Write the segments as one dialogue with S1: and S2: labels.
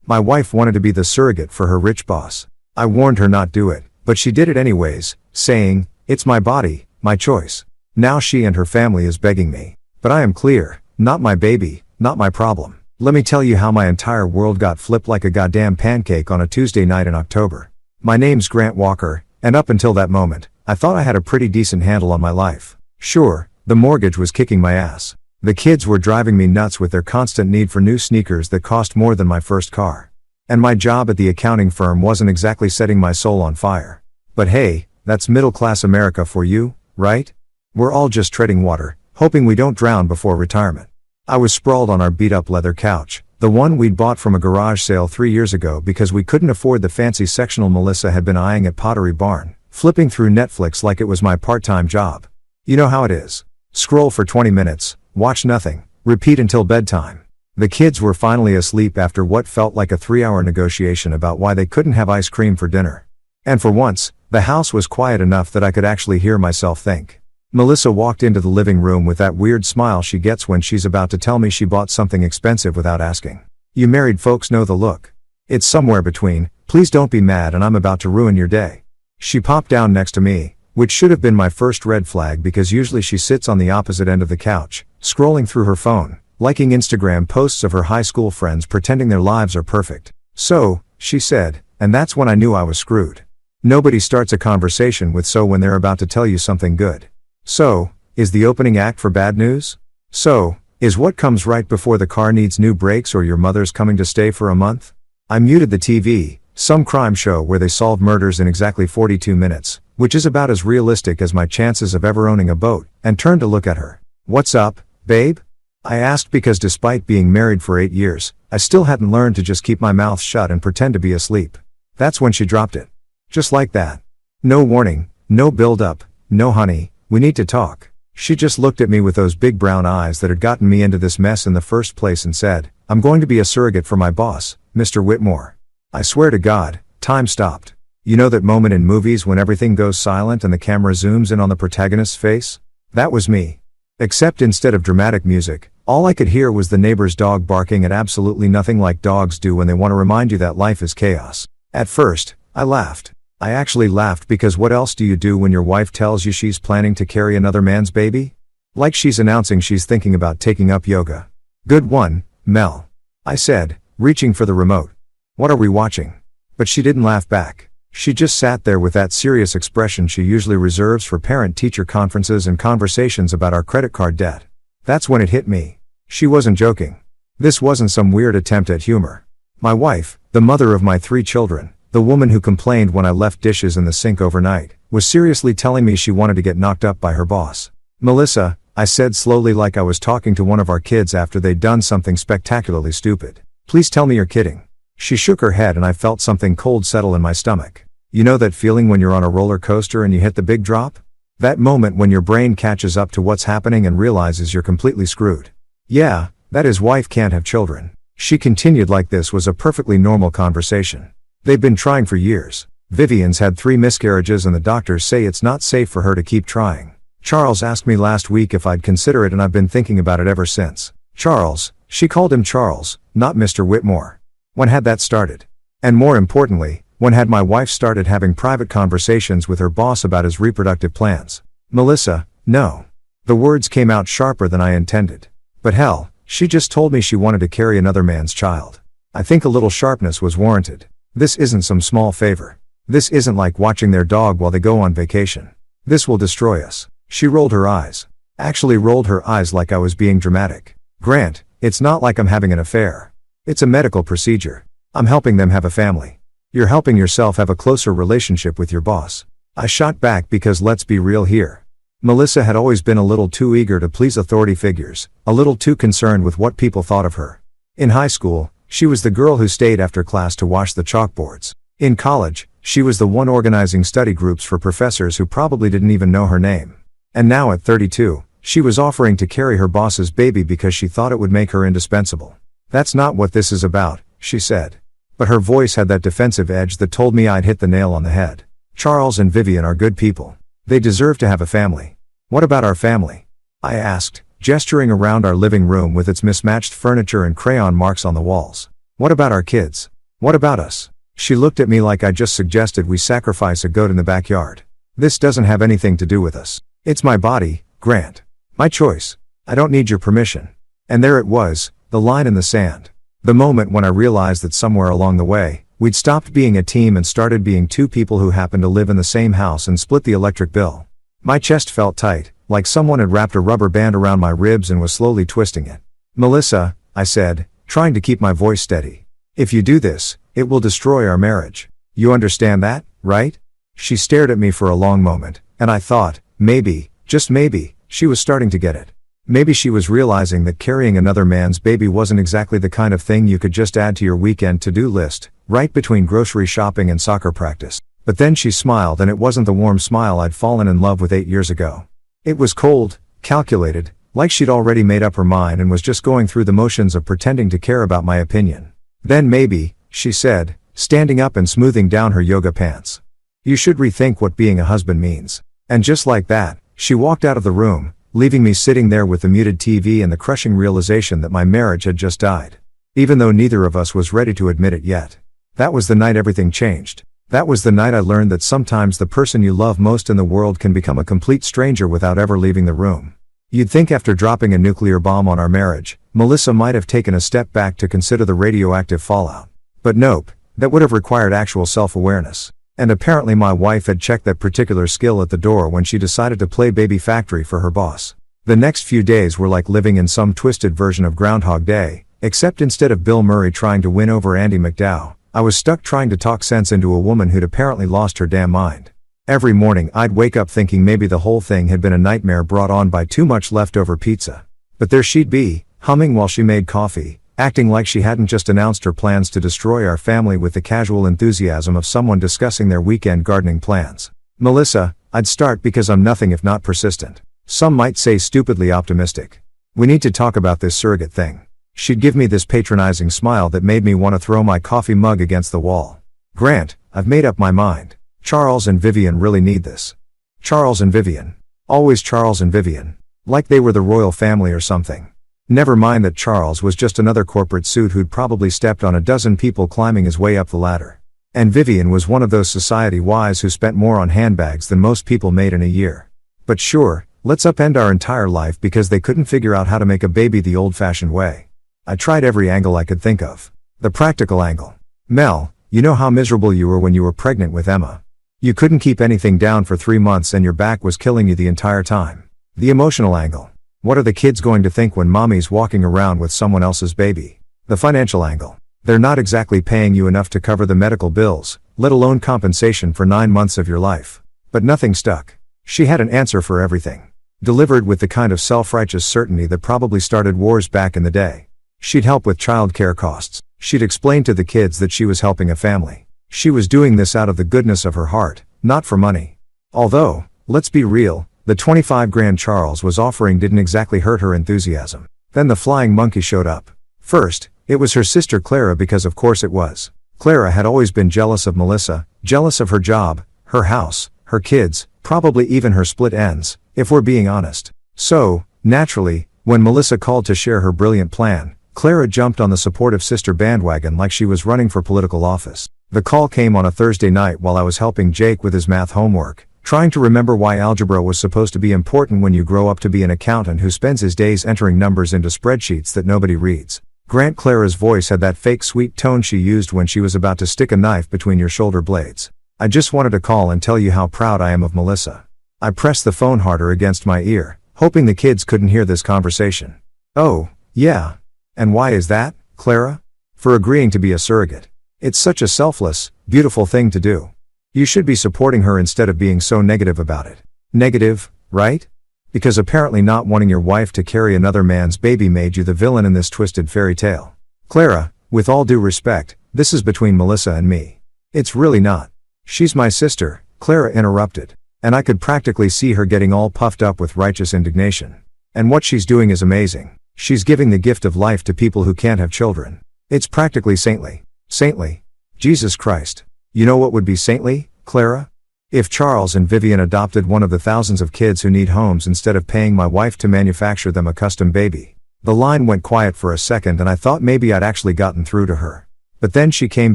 S1: My wife wanted to be the surrogate for her rich boss. I warned her not do it, but she did it anyways, saying, "It's my body, my choice." Now she and her family is begging me. But I am clear, not my baby, not my problem. Let me tell you how my entire world got flipped like a goddamn pancake on a Tuesday night in October. My name's Grant Walker, and up until that moment, I thought I had a pretty decent handle on my life. Sure, the mortgage was kicking my ass. The kids were driving me nuts with their constant need for new sneakers that cost more than my first car. And my job at the accounting firm wasn't exactly setting my soul on fire. But hey, that's middle-class America for you, right? We're all just treading water, hoping we don't drown before retirement. I was sprawled on our beat-up leather couch, the one we'd bought from a garage sale 3 years ago because we couldn't afford the fancy sectional Melissa had been eyeing at Pottery Barn, flipping through Netflix like it was my part-time job. You know how it is. Scroll for 20 minutes, watch nothing, repeat until bedtime. The kids were finally asleep after what felt like a 3-hour negotiation about why they couldn't have ice cream for dinner. And for once, the house was quiet enough that I could actually hear myself think. Melissa walked into the living room with that weird smile she gets when she's about to tell me she bought something expensive without asking. You married folks know the look. It's somewhere between, "Please don't be mad and I'm about to ruin your day." She popped down next to me, which should have been my first red flag because usually she sits on the opposite end of the couch, scrolling through her phone, liking Instagram posts of her high school friends pretending their lives are perfect. "So," she said, and that's when I knew I was screwed. Nobody starts a conversation with "so" when they're about to tell you something good. "So," is the opening act for bad news? "So," is what comes right before the car needs new brakes or your mother's coming to stay for a month? I muted the TV, some crime show where they solve murders in exactly 42 minutes, which is about as realistic as my chances of ever owning a boat, and turned to look at her. "What's up, babe?" I asked because despite being married for 8 years, I still hadn't learned to just keep my mouth shut and pretend to be asleep. That's when she dropped it. Just like that. No warning, no build-up, no "honey, we need to talk." She just looked at me with those big brown eyes that had gotten me into this mess in the first place and said, "I'm going to be a surrogate for my boss, Mr. Whitmore." I swear to God, time stopped. You know that moment in movies when everything goes silent and the camera zooms in on the protagonist's face? That was me. Except instead of dramatic music, all I could hear was the neighbor's dog barking at absolutely nothing like dogs do when they want to remind you that life is chaos. At first, I laughed. I actually laughed because what else do you do when your wife tells you she's planning to carry another man's baby? Like she's announcing she's thinking about taking up yoga. "Good one, Mel," I said, reaching for the remote. "What are we watching?" But she didn't laugh back. She just sat there with that serious expression she usually reserves for parent-teacher conferences and conversations about our credit card debt. That's when it hit me. She wasn't joking. This wasn't some weird attempt at humor. My wife, the mother of my 3 children, the woman who complained when I left dishes in the sink overnight, was seriously telling me she wanted to get knocked up by her boss. "Melissa," I said slowly like I was talking to one of our kids after they'd done something spectacularly stupid. "Please tell me you're kidding." She shook her head and I felt something cold settle in my stomach. You know that feeling when you're on a roller coaster and you hit the big drop? That moment when your brain catches up to what's happening and realizes you're completely screwed. "Yeah, that his wife can't have children." She continued like this was a perfectly normal conversation. "They've been trying for years. Vivian's had 3 miscarriages and the doctors say it's not safe for her to keep trying. Charles asked me last week if I'd consider it and I've been thinking about it ever since." Charles, she called him Charles, not Mr. Whitmore. When had that started? And more importantly, when had my wife started having private conversations with her boss about his reproductive plans? "Melissa, no." The words came out sharper than I intended. But hell, she just told me she wanted to carry another man's child. I think a little sharpness was warranted. This isn't some small favor. This isn't like watching their dog while they go on vacation. This will destroy us. She rolled her eyes. Actually rolled her eyes like I was being dramatic. "Grant, it's not like I'm having an affair. It's a medical procedure. I'm helping them have a family. You're helping yourself have a closer relationship with your boss." I shot back because let's be real here. Melissa had always been a little too eager to please authority figures, a little too concerned with what people thought of her. In high school, she was the girl who stayed after class to wash the chalkboards. In college, she was the one organizing study groups for professors who probably didn't even know her name. And now at 32, she was offering to carry her boss's baby because she thought it would make her indispensable. "That's not what this is about," she said. But her voice had that defensive edge that told me I'd hit the nail on the head. Charles and Vivian are good people. They deserve to have a family. "What about our family?" I asked, gesturing around our living room with its mismatched furniture and crayon marks on the walls. "What about our kids?" What about us? She looked at me like I just suggested we sacrifice a goat in the backyard. This doesn't have anything to do with us. It's my body, Grant. My choice. I don't need your permission. And there it was, the line in the sand. The moment when I realized that somewhere along the way, we'd stopped being a team and started being two people who happened to live in the same house and split the electric bill. My chest felt tight, like someone had wrapped a rubber band around my ribs and was slowly twisting it. Melissa, I said, trying to keep my voice steady. If you do this, it will destroy our marriage. You understand that, right? She stared at me for a long moment, and I thought, maybe, just maybe, she was starting to get it. Maybe she was realizing that carrying another man's baby wasn't exactly the kind of thing you could just add to your weekend to-do list, right between grocery shopping and soccer practice. But then she smiled, and it wasn't the warm smile I'd fallen in love with 8 years ago. It was cold, calculated, like she'd already made up her mind and was just going through the motions of pretending to care about my opinion. Then maybe, she said, standing up and smoothing down her yoga pants. You should rethink what being a husband means. And just like that, she walked out of the room, leaving me sitting there with the muted TV and the crushing realization that my marriage had just died. Even though neither of us was ready to admit it yet. That was the night everything changed. That was the night I learned that sometimes the person you love most in the world can become a complete stranger without ever leaving the room. You'd think after dropping a nuclear bomb on our marriage, Melissa might have taken a step back to consider the radioactive fallout. But nope, that would have required actual self-awareness. And apparently my wife had checked that particular skill at the door when she decided to play baby factory for her boss. The next few days were like living in some twisted version of Groundhog Day, except instead of Bill Murray trying to win over Andy McDowell, I was stuck trying to talk sense into a woman who'd apparently lost her damn mind. Every morning I'd wake up thinking maybe the whole thing had been a nightmare brought on by too much leftover pizza. But there she'd be, humming while she made coffee, acting like she hadn't just announced her plans to destroy our family with the casual enthusiasm of someone discussing their weekend gardening plans. Melissa, I'd start because I'm nothing if not persistent. Some might say stupidly optimistic. We need to talk about this surrogate thing. She'd give me this patronizing smile that made me want to throw my coffee mug against the wall. Grant, I've made up my mind. Charles and Vivian really need this. Charles and Vivian. Always Charles and Vivian. Like they were the royal family or something. Never mind that Charles was just another corporate suit who'd probably stepped on a dozen people climbing his way up the ladder. And Vivian was one of those society wise who spent more on handbags than most people made in a year. But sure, let's upend our entire life because they couldn't figure out how to make a baby the old-fashioned way. I tried every angle I could think of. The practical angle. Mel, you know how miserable you were when you were pregnant with Emma. You couldn't keep anything down for 3 months and your back was killing you the entire time. The emotional angle. What are the kids going to think when mommy's walking around with someone else's baby? The financial angle. They're not exactly paying you enough to cover the medical bills, let alone compensation for 9 months of your life. But nothing stuck. She had an answer for everything. Delivered with the kind of self-righteous certainty that probably started wars back in the day. She'd help with childcare costs. She'd explain to the kids that she was helping a family. She was doing this out of the goodness of her heart, not for money. Although, let's be real, the 25 grand Charles was offering didn't exactly hurt her enthusiasm. Then the flying monkey showed up. First, it was her sister Clara because of course it was. Clara had always been jealous of Melissa, jealous of her job, her house, her kids, probably even her split ends, if we're being honest. So, naturally, when Melissa called to share her brilliant plan, Clara jumped on the supportive sister bandwagon like she was running for political office. The call came on a Thursday night while I was helping Jake with his math homework, trying to remember why algebra was supposed to be important when you grow up to be an accountant who spends his days entering numbers into spreadsheets that nobody reads. Grant, Clara's voice had that fake sweet tone she used when she was about to stick a knife between your shoulder blades. I just wanted to call and tell you how proud I am of Melissa. I pressed the phone harder against my ear, hoping the kids couldn't hear this conversation. Oh, yeah. And why is that, Clara? For agreeing to be a surrogate. It's such a selfless, beautiful thing to do. You should be supporting her instead of being so negative about it. Negative, right? Because apparently not wanting your wife to carry another man's baby made you the villain in this twisted fairy tale. Clara, with all due respect, this is between Melissa and me. It's really not. She's my sister, Clara interrupted. And I could practically see her getting all puffed up with righteous indignation. And what she's doing is amazing. She's giving the gift of life to people who can't have children. It's practically saintly. Saintly. Jesus Christ. You know what would be saintly, Clara? If Charles and Vivian adopted one of the thousands of kids who need homes instead of paying my wife to manufacture them a custom baby. The line went quiet for a second and I thought maybe I'd actually gotten through to her. But then she came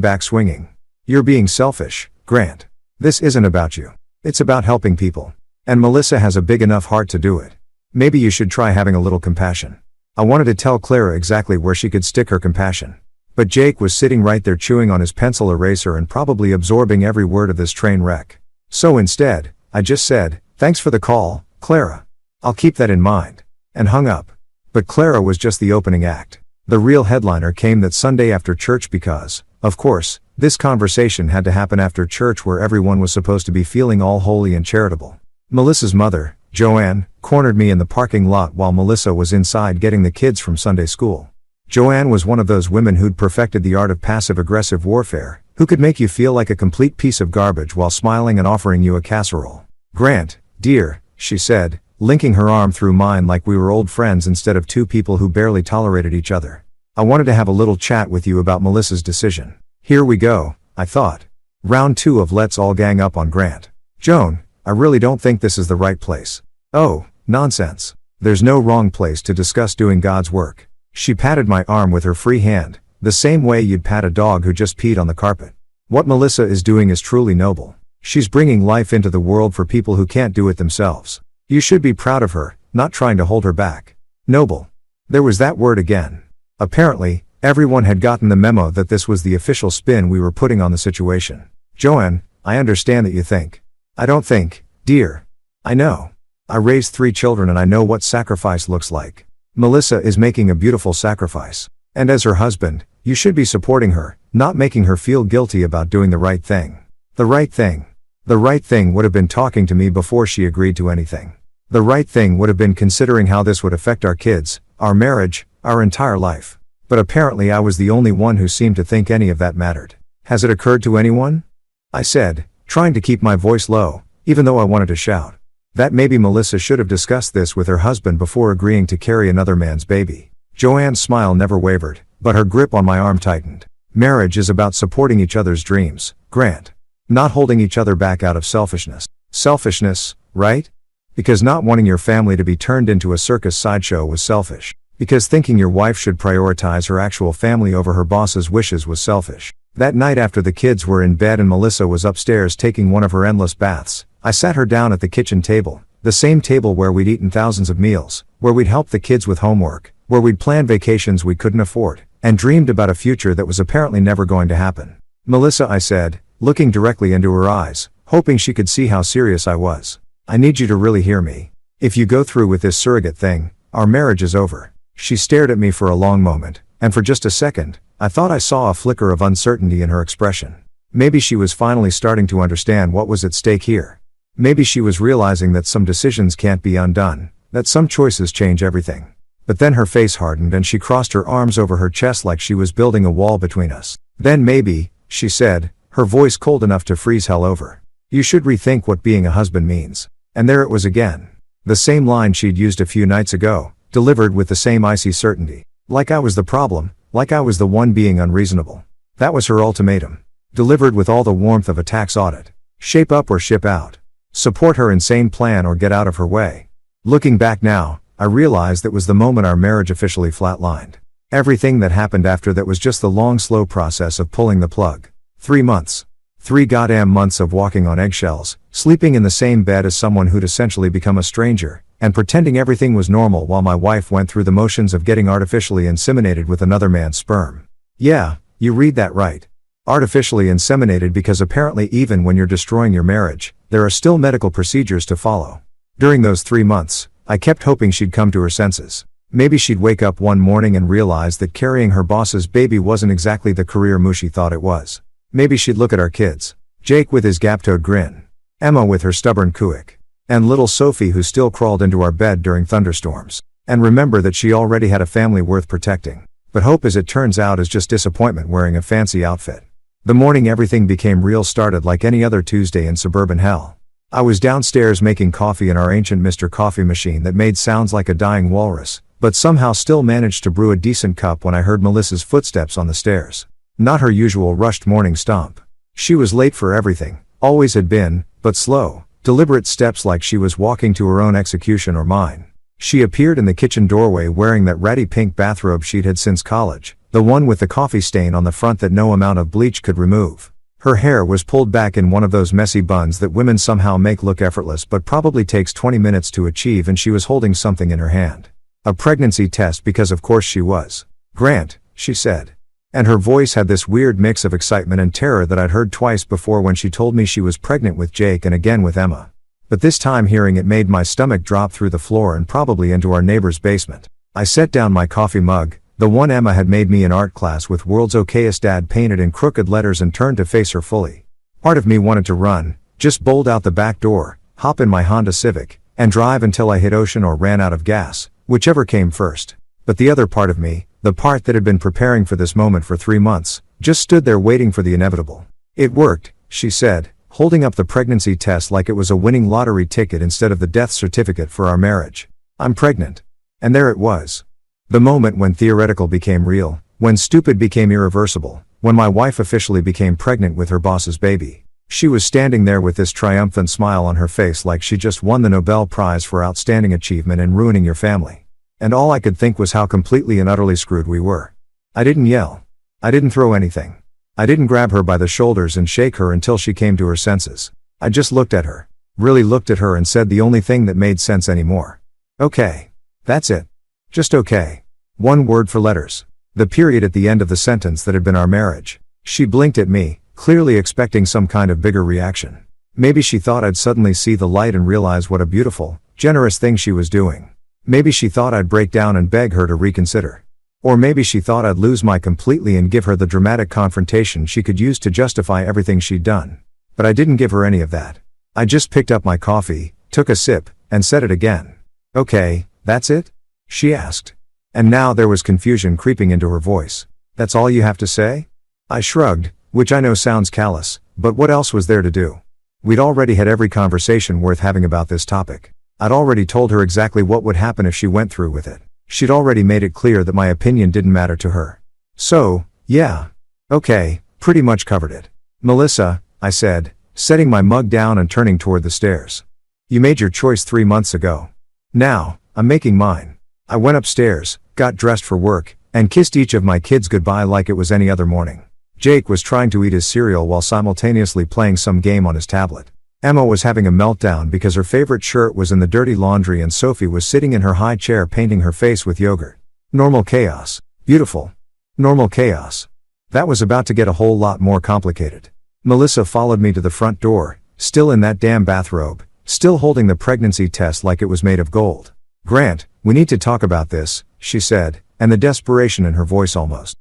S1: back swinging. You're being selfish, Grant. This isn't about you. It's about helping people. And Melissa has a big enough heart to do it. Maybe you should try having a little compassion. I wanted to tell Clara exactly where she could stick her compassion. But Jake was sitting right there chewing on his pencil eraser and probably absorbing every word of this train wreck. So instead, I just said, thanks for the call, Clara. I'll keep that in mind. And hung up. But Clara was just the opening act. The real headliner came that Sunday after church because, of course, this conversation had to happen after church where everyone was supposed to be feeling all holy and charitable. Melissa's mother, Joanne, cornered me in the parking lot while Melissa was inside getting the kids from Sunday school. Joanne was one of those women who'd perfected the art of passive-aggressive warfare, who could make you feel like a complete piece of garbage while smiling and offering you a casserole. Grant, dear, she said, linking her arm through mine like we were old friends instead of two people who barely tolerated each other. I wanted to have a little chat with you about Melissa's decision. Here we go, I thought. Round 2 of let's all gang up on Grant. Joan, I really don't think this is the right place. Oh, nonsense. There's no wrong place to discuss doing God's work. She patted my arm with her free hand, the same way you'd pat a dog who just peed on the carpet. What Melissa is doing is truly noble. She's bringing life into the world for people who can't do it themselves. You should be proud of her, not trying to hold her back. Noble. There was that word again. Apparently, everyone had gotten the memo that this was the official spin we were putting on the situation. Joanne, I understand that you think. I don't think, dear. I know. I raised 3 children and I know what sacrifice looks like. Melissa is making a beautiful sacrifice. And as her husband, you should be supporting her, not making her feel guilty about doing the right thing. The right thing. The right thing would have been talking to me before she agreed to anything. The right thing would have been considering how this would affect our kids, our marriage, our entire life. But apparently I was the only one who seemed to think any of that mattered. Has it occurred to anyone? I said, trying to keep my voice low, even though I wanted to shout. That maybe Melissa should have discussed this with her husband before agreeing to carry another man's baby. Joanne's smile never wavered, but her grip on my arm tightened. Marriage is about supporting each other's dreams, Grant. Not holding each other back out of selfishness. Selfishness, right? Because not wanting your family to be turned into a circus sideshow was selfish. Because thinking your wife should prioritize her actual family over her boss's wishes was selfish. That night after the kids were in bed and Melissa was upstairs taking one of her endless baths, I sat her down at the kitchen table, the same table where we'd eaten thousands of meals, where we'd helped the kids with homework, where we'd planned vacations we couldn't afford, and dreamed about a future that was apparently never going to happen. Melissa, I said, looking directly into her eyes, hoping she could see how serious I was. I need you to really hear me. If you go through with this surrogate thing, our marriage is over. She stared at me for a long moment, and for just a second, I thought I saw a flicker of uncertainty in her expression. Maybe she was finally starting to understand what was at stake here. Maybe she was realizing that some decisions can't be undone, that some choices change everything. But then her face hardened and she crossed her arms over her chest like she was building a wall between us. Then maybe, she said, her voice cold enough to freeze hell over. You should rethink what being a husband means. And there it was again. The same line she'd used a few nights ago, delivered with the same icy certainty. Like I was the problem, like I was the one being unreasonable. That was her ultimatum. Delivered with all the warmth of a tax audit. Shape up or ship out. Support her insane plan or get out of her way. Looking back now, I realized that was the moment our marriage officially flatlined. Everything that happened after that was just the long slow process of pulling the plug. 3 months. 3 goddamn months of walking on eggshells, sleeping in the same bed as someone who'd essentially become a stranger, and pretending everything was normal while my wife went through the motions of getting artificially inseminated with another man's sperm. Yeah, you read that right. Artificially inseminated because apparently even when you're destroying your marriage, there are still medical procedures to follow. During those 3 months, I kept hoping she'd come to her senses. Maybe she'd wake up one morning and realize that carrying her boss's baby wasn't exactly the career move she thought it was. Maybe she'd look at our kids. Jake with his gap-toed grin. Emma with her stubborn cooic. And little Sophie who still crawled into our bed during thunderstorms. And remember that she already had a family worth protecting. But hope, as it turns out, is just disappointment wearing a fancy outfit. The morning everything became real started like any other Tuesday in suburban hell. I was downstairs making coffee in our ancient Mr. Coffee machine that made sounds like a dying walrus, but somehow still managed to brew a decent cup when I heard Melissa's footsteps on the stairs. Not her usual rushed morning stomp. She was late for everything, always had been, but slow, deliberate steps like she was walking to her own execution or mine. She appeared in the kitchen doorway wearing that ratty pink bathrobe she'd had since college, the one with the coffee stain on the front that no amount of bleach could remove. Her hair was pulled back in one of those messy buns that women somehow make look effortless but probably takes 20 minutes to achieve, and she was holding something in her hand. A pregnancy test, because of course she was. "Grant," she said. And her voice had this weird mix of excitement and terror that I'd heard twice before when she told me she was pregnant with Jake and again with Emma. But this time hearing it made my stomach drop through the floor and probably into our neighbor's basement. I set down my coffee mug, the one Emma had made me in art class with "World's Okayest Dad" painted in crooked letters, and turned to face her fully. Part of me wanted to run, just bolt out the back door, hop in my Honda Civic, and drive until I hit ocean or ran out of gas, whichever came first. But the other part of me, the part that had been preparing for this moment for 3 months, just stood there waiting for the inevitable. "It worked," she said, holding up the pregnancy test like it was a winning lottery ticket instead of the death certificate for our marriage. "I'm pregnant." And there it was. The moment when theoretical became real, when stupid became irreversible, when my wife officially became pregnant with her boss's baby. She was standing there with this triumphant smile on her face like she just won the Nobel Prize for outstanding achievement in ruining your family. And all I could think was how completely and utterly screwed we were. I didn't yell. I didn't throw anything. I didn't grab her by the shoulders and shake her until she came to her senses. I just looked at her. Really looked at her and said the only thing that made sense anymore. "Okay. That's it. Just okay." One word for letters. The period at the end of the sentence that had been our marriage. She blinked at me, clearly expecting some kind of bigger reaction. Maybe she thought I'd suddenly see the light and realize what a beautiful, generous thing she was doing. Maybe she thought I'd break down and beg her to reconsider. Or maybe she thought I'd lose my completely and give her the dramatic confrontation she could use to justify everything she'd done. But I didn't give her any of that. I just picked up my coffee, took a sip, and said it again. "Okay, that's it?" she asked. And now there was confusion creeping into her voice. "That's all you have to say?" I shrugged, which I know sounds callous, but what else was there to do? We'd already had every conversation worth having about this topic. I'd already told her exactly what would happen if she went through with it. She'd already made it clear that my opinion didn't matter to her. So, yeah. Okay, pretty much covered it. "Melissa," I said, setting my mug down and turning toward the stairs. "You made your choice 3 months ago. Now, I'm making mine." I went upstairs, got dressed for work, and kissed each of my kids goodbye like it was any other morning. Jake was trying to eat his cereal while simultaneously playing some game on his tablet. Emma was having a meltdown because her favorite shirt was in the dirty laundry, and Sophie was sitting in her high chair painting her face with yogurt. Normal chaos. Beautiful. Normal chaos. That was about to get a whole lot more complicated. Melissa followed me to the front door, still in that damn bathrobe, still holding the pregnancy test like it was made of gold. "Grant, we need to talk about this," she said, and the desperation in her voice almost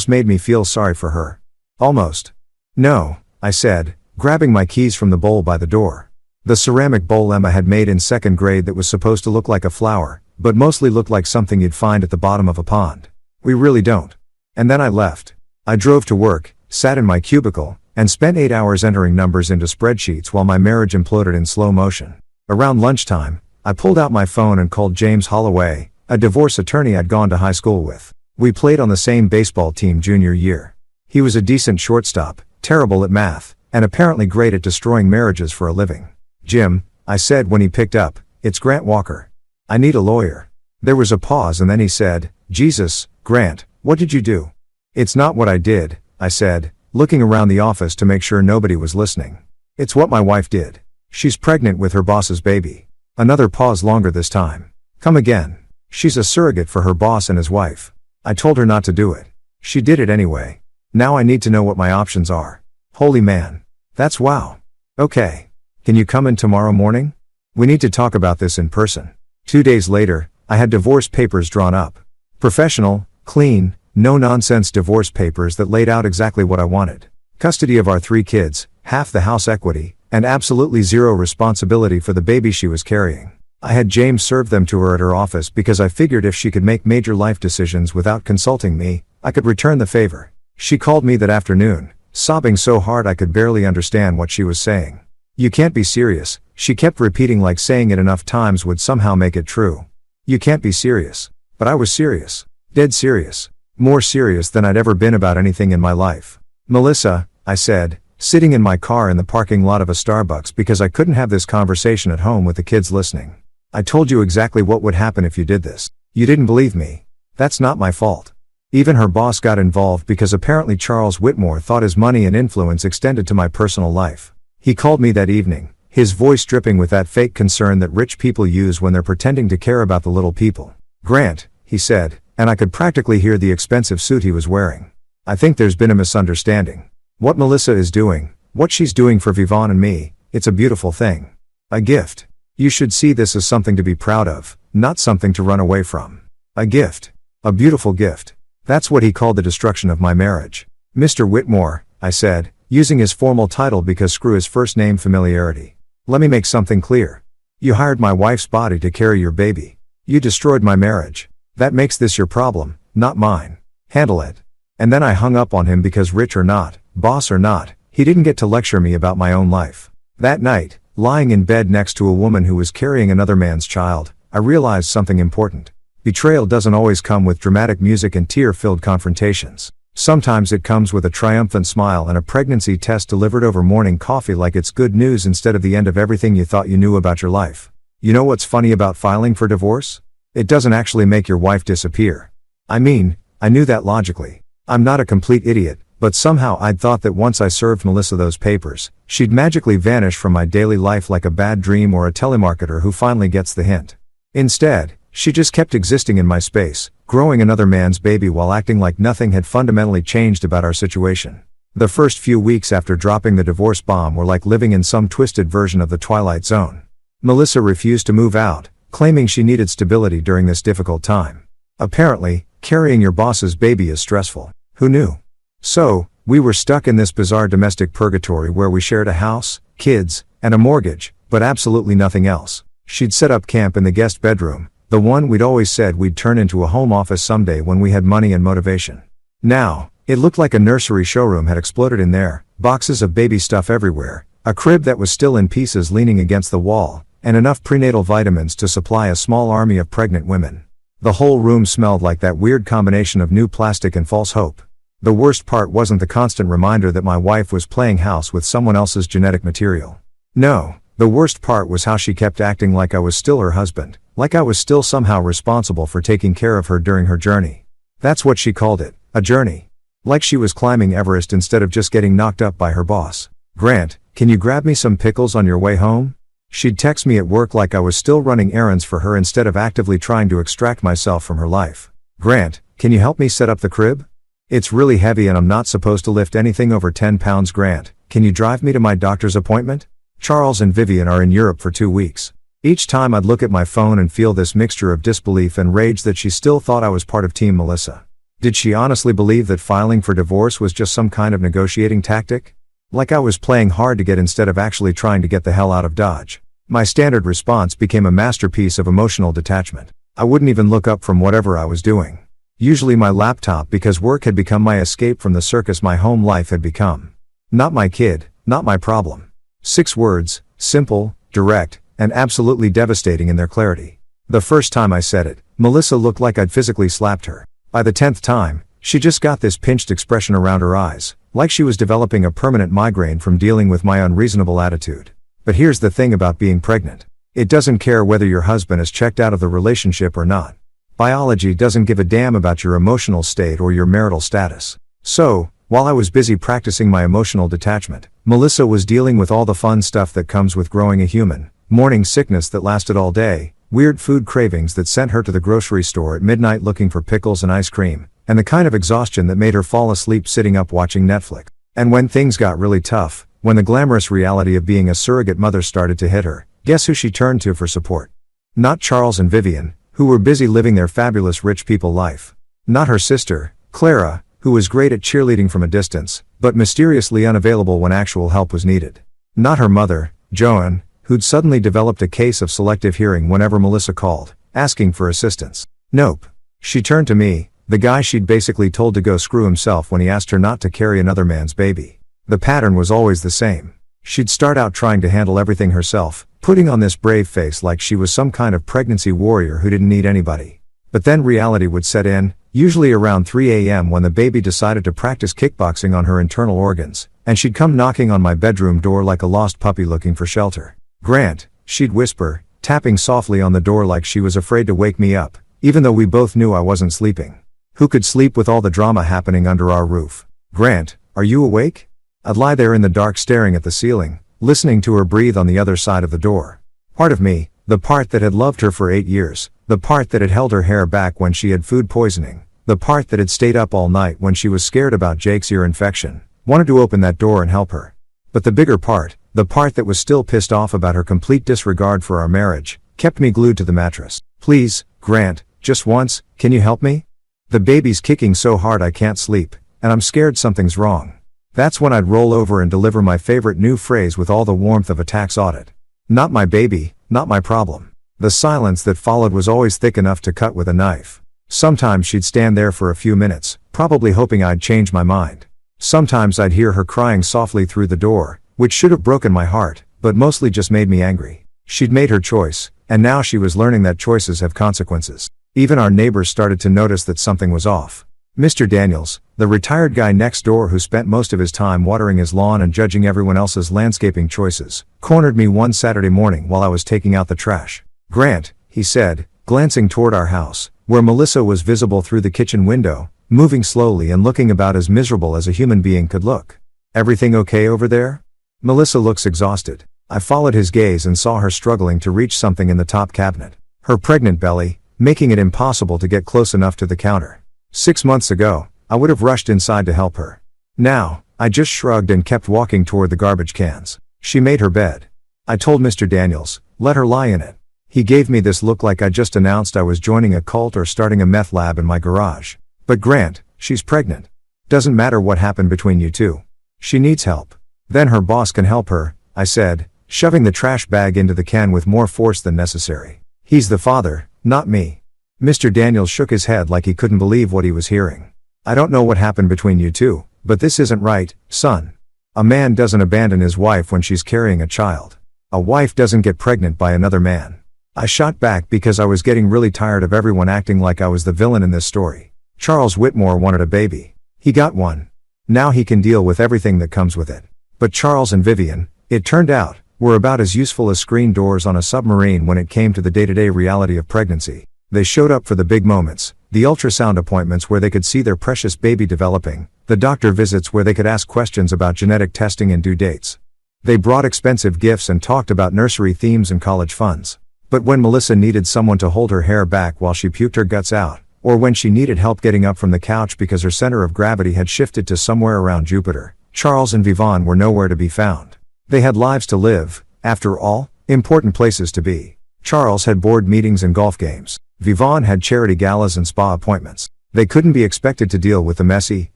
S1: made me feel sorry for her. "Almost." "No," I said, grabbing my keys from the bowl by the door. The ceramic bowl Emma had made in 2nd grade that was supposed to look like a flower, but mostly looked like something you'd find at the bottom of a pond. "We really don't." And then I left. I drove to work, sat in my cubicle, and spent 8 hours entering numbers into spreadsheets while my marriage imploded in slow motion. Around lunchtime, I pulled out my phone and called James Holloway, a divorce attorney I'd gone to high school with. We played on the same baseball team junior year. He was a decent shortstop, terrible at math, and apparently great at destroying marriages for a living. "Jim," I said when he picked up, "it's Grant Walker. I need a lawyer." There was a pause and then he said, "Jesus, Grant, what did you do?" "It's not what I did," I said, looking around the office to make sure nobody was listening. "It's what my wife did. She's pregnant with her boss's baby." Another pause, longer this time. "Come again." "She's a surrogate for her boss and his wife. I told her not to do it. She did it anyway. Now I need to know what my options are." "Holy man. That's wow. Okay. Can you come in tomorrow morning? We need to talk about this in person." 2 days later, I had divorce papers drawn up. Professional, clean, no-nonsense divorce papers that laid out exactly what I wanted. Custody of our 3 kids, half the house equity, and absolutely zero responsibility for the baby she was carrying. I had James serve them to her at her office because I figured if she could make major life decisions without consulting me, I could return the favor. She called me that afternoon, sobbing so hard I could barely understand what she was saying. "You can't be serious," she kept repeating, like saying it enough times would somehow make it true. "You can't be serious." But I was serious. Dead serious. More serious than I'd ever been about anything in my life. "Melissa," I said, sitting in my car in the parking lot of a Starbucks because I couldn't have this conversation at home with the kids listening. "I told you exactly what would happen if you did this. You didn't believe me. That's not my fault. Even her boss got involved because apparently Charles Whitmore thought his money and influence extended to my personal life. He called me that evening, his voice dripping with that fake concern that rich people use when they're pretending to care about the little people. "Grant," he said, and I could practically hear the expensive suit he was wearing. "I think there's been a misunderstanding. What Melissa is doing, what she's doing for Vivon and me, it's a beautiful thing. A gift. You should see this as something to be proud of, not something to run away from. A gift. A beautiful gift." That's what he called the destruction of my marriage. "Mr. Whitmore," I said, using his formal title because screw his first name familiarity. "Let me make something clear. You hired my wife's body to carry your baby. You destroyed my marriage. That makes this your problem, not mine. Handle it." And then I hung up on him because rich or not, boss or not, he didn't get to lecture me about my own life. That night, lying in bed next to a woman who was carrying another man's child, I realized something important. Betrayal doesn't always come with dramatic music and tear-filled confrontations. Sometimes it comes with a triumphant smile and a pregnancy test delivered over morning coffee like it's good news instead of the end of everything you thought you knew about your life. You know what's funny about filing for divorce? It doesn't actually make your wife disappear. I mean, I knew that logically. I'm not a complete idiot, but somehow I'd thought that once I served Melissa those papers, she'd magically vanish from my daily life like a bad dream or a telemarketer who finally gets the hint. Instead, she just kept existing in my space, growing another man's baby while acting like nothing had fundamentally changed about our situation. The first few weeks after dropping the divorce bomb were like living in some twisted version of the Twilight Zone. Melissa refused to move out, claiming she needed stability during this difficult time. Apparently, carrying your boss's baby is stressful. Who knew? So, we were stuck in this bizarre domestic purgatory where we shared a house, kids, and a mortgage, but absolutely nothing else. She'd set up camp in the guest bedroom, the one we'd always said we'd turn into a home office someday when we had money and motivation. Now, it looked like a nursery showroom had exploded in there, boxes of baby stuff everywhere, a crib that was still in pieces leaning against the wall, and enough prenatal vitamins to supply a small army of pregnant women. The whole room smelled like that weird combination of new plastic and false hope. The worst part wasn't the constant reminder that my wife was playing house with someone else's genetic material. No, the worst part was how she kept acting like I was still her husband, like I was still somehow responsible for taking care of her during her journey. That's what she called it, a journey. Like she was climbing Everest instead of just getting knocked up by her boss. "Grant, can you grab me some pickles on your way home?" She'd text me at work like I was still running errands for her instead of actively trying to extract myself from her life. "Grant, can you help me set up the crib? It's really heavy and I'm not supposed to lift anything over 10 pounds. Grant, can you drive me to my doctor's appointment? Charles and Vivian are in Europe for 2 weeks. Each time I'd look at my phone and feel this mixture of disbelief and rage that she still thought I was part of Team Melissa. Did she honestly believe that filing for divorce was just some kind of negotiating tactic? Like I was playing hard to get instead of actually trying to get the hell out of Dodge. My standard response became a masterpiece of emotional detachment. I wouldn't even look up from whatever I was doing. Usually my laptop because work had become my escape from the circus my home life had become. Not my kid, not my problem. 6 words, simple, direct, and absolutely devastating in their clarity. The first time I said it, Melissa looked like I'd physically slapped her. By the 10th time, she just got this pinched expression around her eyes, like she was developing a permanent migraine from dealing with my unreasonable attitude. But here's the thing about being pregnant. It doesn't care whether your husband is checked out of the relationship or not. Biology doesn't give a damn about your emotional state or your marital status. So, while I was busy practicing my emotional detachment, Melissa was dealing with all the fun stuff that comes with growing a human. Morning sickness that lasted all day, weird food cravings that sent her to the grocery store at midnight looking for pickles and ice cream, and the kind of exhaustion that made her fall asleep sitting up watching Netflix. And when things got really tough, when the glamorous reality of being a surrogate mother started to hit her, guess who she turned to for support? Not Charles and Vivian, who were busy living their fabulous rich people life. Not her sister, Clara, who was great at cheerleading from a distance, but mysteriously unavailable when actual help was needed. Not her mother, Joan, who'd suddenly developed a case of selective hearing whenever Melissa called, asking for assistance. Nope. She turned to me, the guy she'd basically told to go screw himself when he asked her not to carry another man's baby. The pattern was always the same. She'd start out trying to handle everything herself, putting on this brave face like she was some kind of pregnancy warrior who didn't need anybody. But then reality would set in, usually around 3 a.m. when the baby decided to practice kickboxing on her internal organs, and she'd come knocking on my bedroom door like a lost puppy looking for shelter. "Grant," she'd whisper, tapping softly on the door like she was afraid to wake me up, even though we both knew I wasn't sleeping. Who could sleep with all the drama happening under our roof? Grant, are you awake? I'd lie there in the dark staring at the ceiling, listening to her breathe on the other side of the door. Part of me, the part that had loved her for 8 years, the part that had held her hair back when she had food poisoning, the part that had stayed up all night when she was scared about Jake's ear infection, wanted to open that door and help her. But the bigger part, the part that was still pissed off about her complete disregard for our marriage, kept me glued to the mattress. Please, Grant, just once, can you help me? The baby's kicking so hard I can't sleep, and I'm scared something's wrong. That's when I'd roll over and deliver my favorite new phrase with all the warmth of a tax audit. Not my baby, not my problem. The silence that followed was always thick enough to cut with a knife. Sometimes she'd stand there for a few minutes, probably hoping I'd change my mind. Sometimes I'd hear her crying softly through the door, which should have broken my heart, but mostly just made me angry. She'd made her choice, and now she was learning that choices have consequences. Even our neighbors started to notice that something was off. Mr. Daniels, the retired guy next door who spent most of his time watering his lawn and judging everyone else's landscaping choices, cornered me one Saturday morning while I was taking out the trash. Grant, he said, glancing toward our house, where Melissa was visible through the kitchen window, moving slowly and looking about as miserable as a human being could look. Everything okay over there? Melissa looks exhausted. I followed his gaze and saw her struggling to reach something in the top cabinet. Her pregnant belly, making it impossible to get close enough to the counter. 6 months ago, I would have rushed inside to help her. Now, I just shrugged and kept walking toward the garbage cans. She made her bed. I told Mr. Daniels, let her lie in it. He gave me this look like I just announced I was joining a cult or starting a meth lab in my garage. But Grant, she's pregnant. Doesn't matter what happened between you two. She needs help. Then her boss can help her, I said, shoving the trash bag into the can with more force than necessary. He's the father, not me. Mr. Daniels shook his head like he couldn't believe what he was hearing. I don't know what happened between you two, but this isn't right, son. A man doesn't abandon his wife when she's carrying a child. A wife doesn't get pregnant by another man. I shot back because I was getting really tired of everyone acting like I was the villain in this story. Charles Whitmore wanted a baby. He got one. Now he can deal with everything that comes with it. But Charles and Vivian, it turned out, were about as useful as screen doors on a submarine when it came to the day-to-day reality of pregnancy. They showed up for the big moments, the ultrasound appointments where they could see their precious baby developing, the doctor visits where they could ask questions about genetic testing and due dates. They brought expensive gifts and talked about nursery themes and college funds. But when Melissa needed someone to hold her hair back while she puked her guts out, or when she needed help getting up from the couch because her center of gravity had shifted to somewhere around Jupiter, Charles and Vivon were nowhere to be found. They had lives to live, after all, important places to be. Charles had board meetings and golf games. Vivon had charity galas and spa appointments. They couldn't be expected to deal with the messy,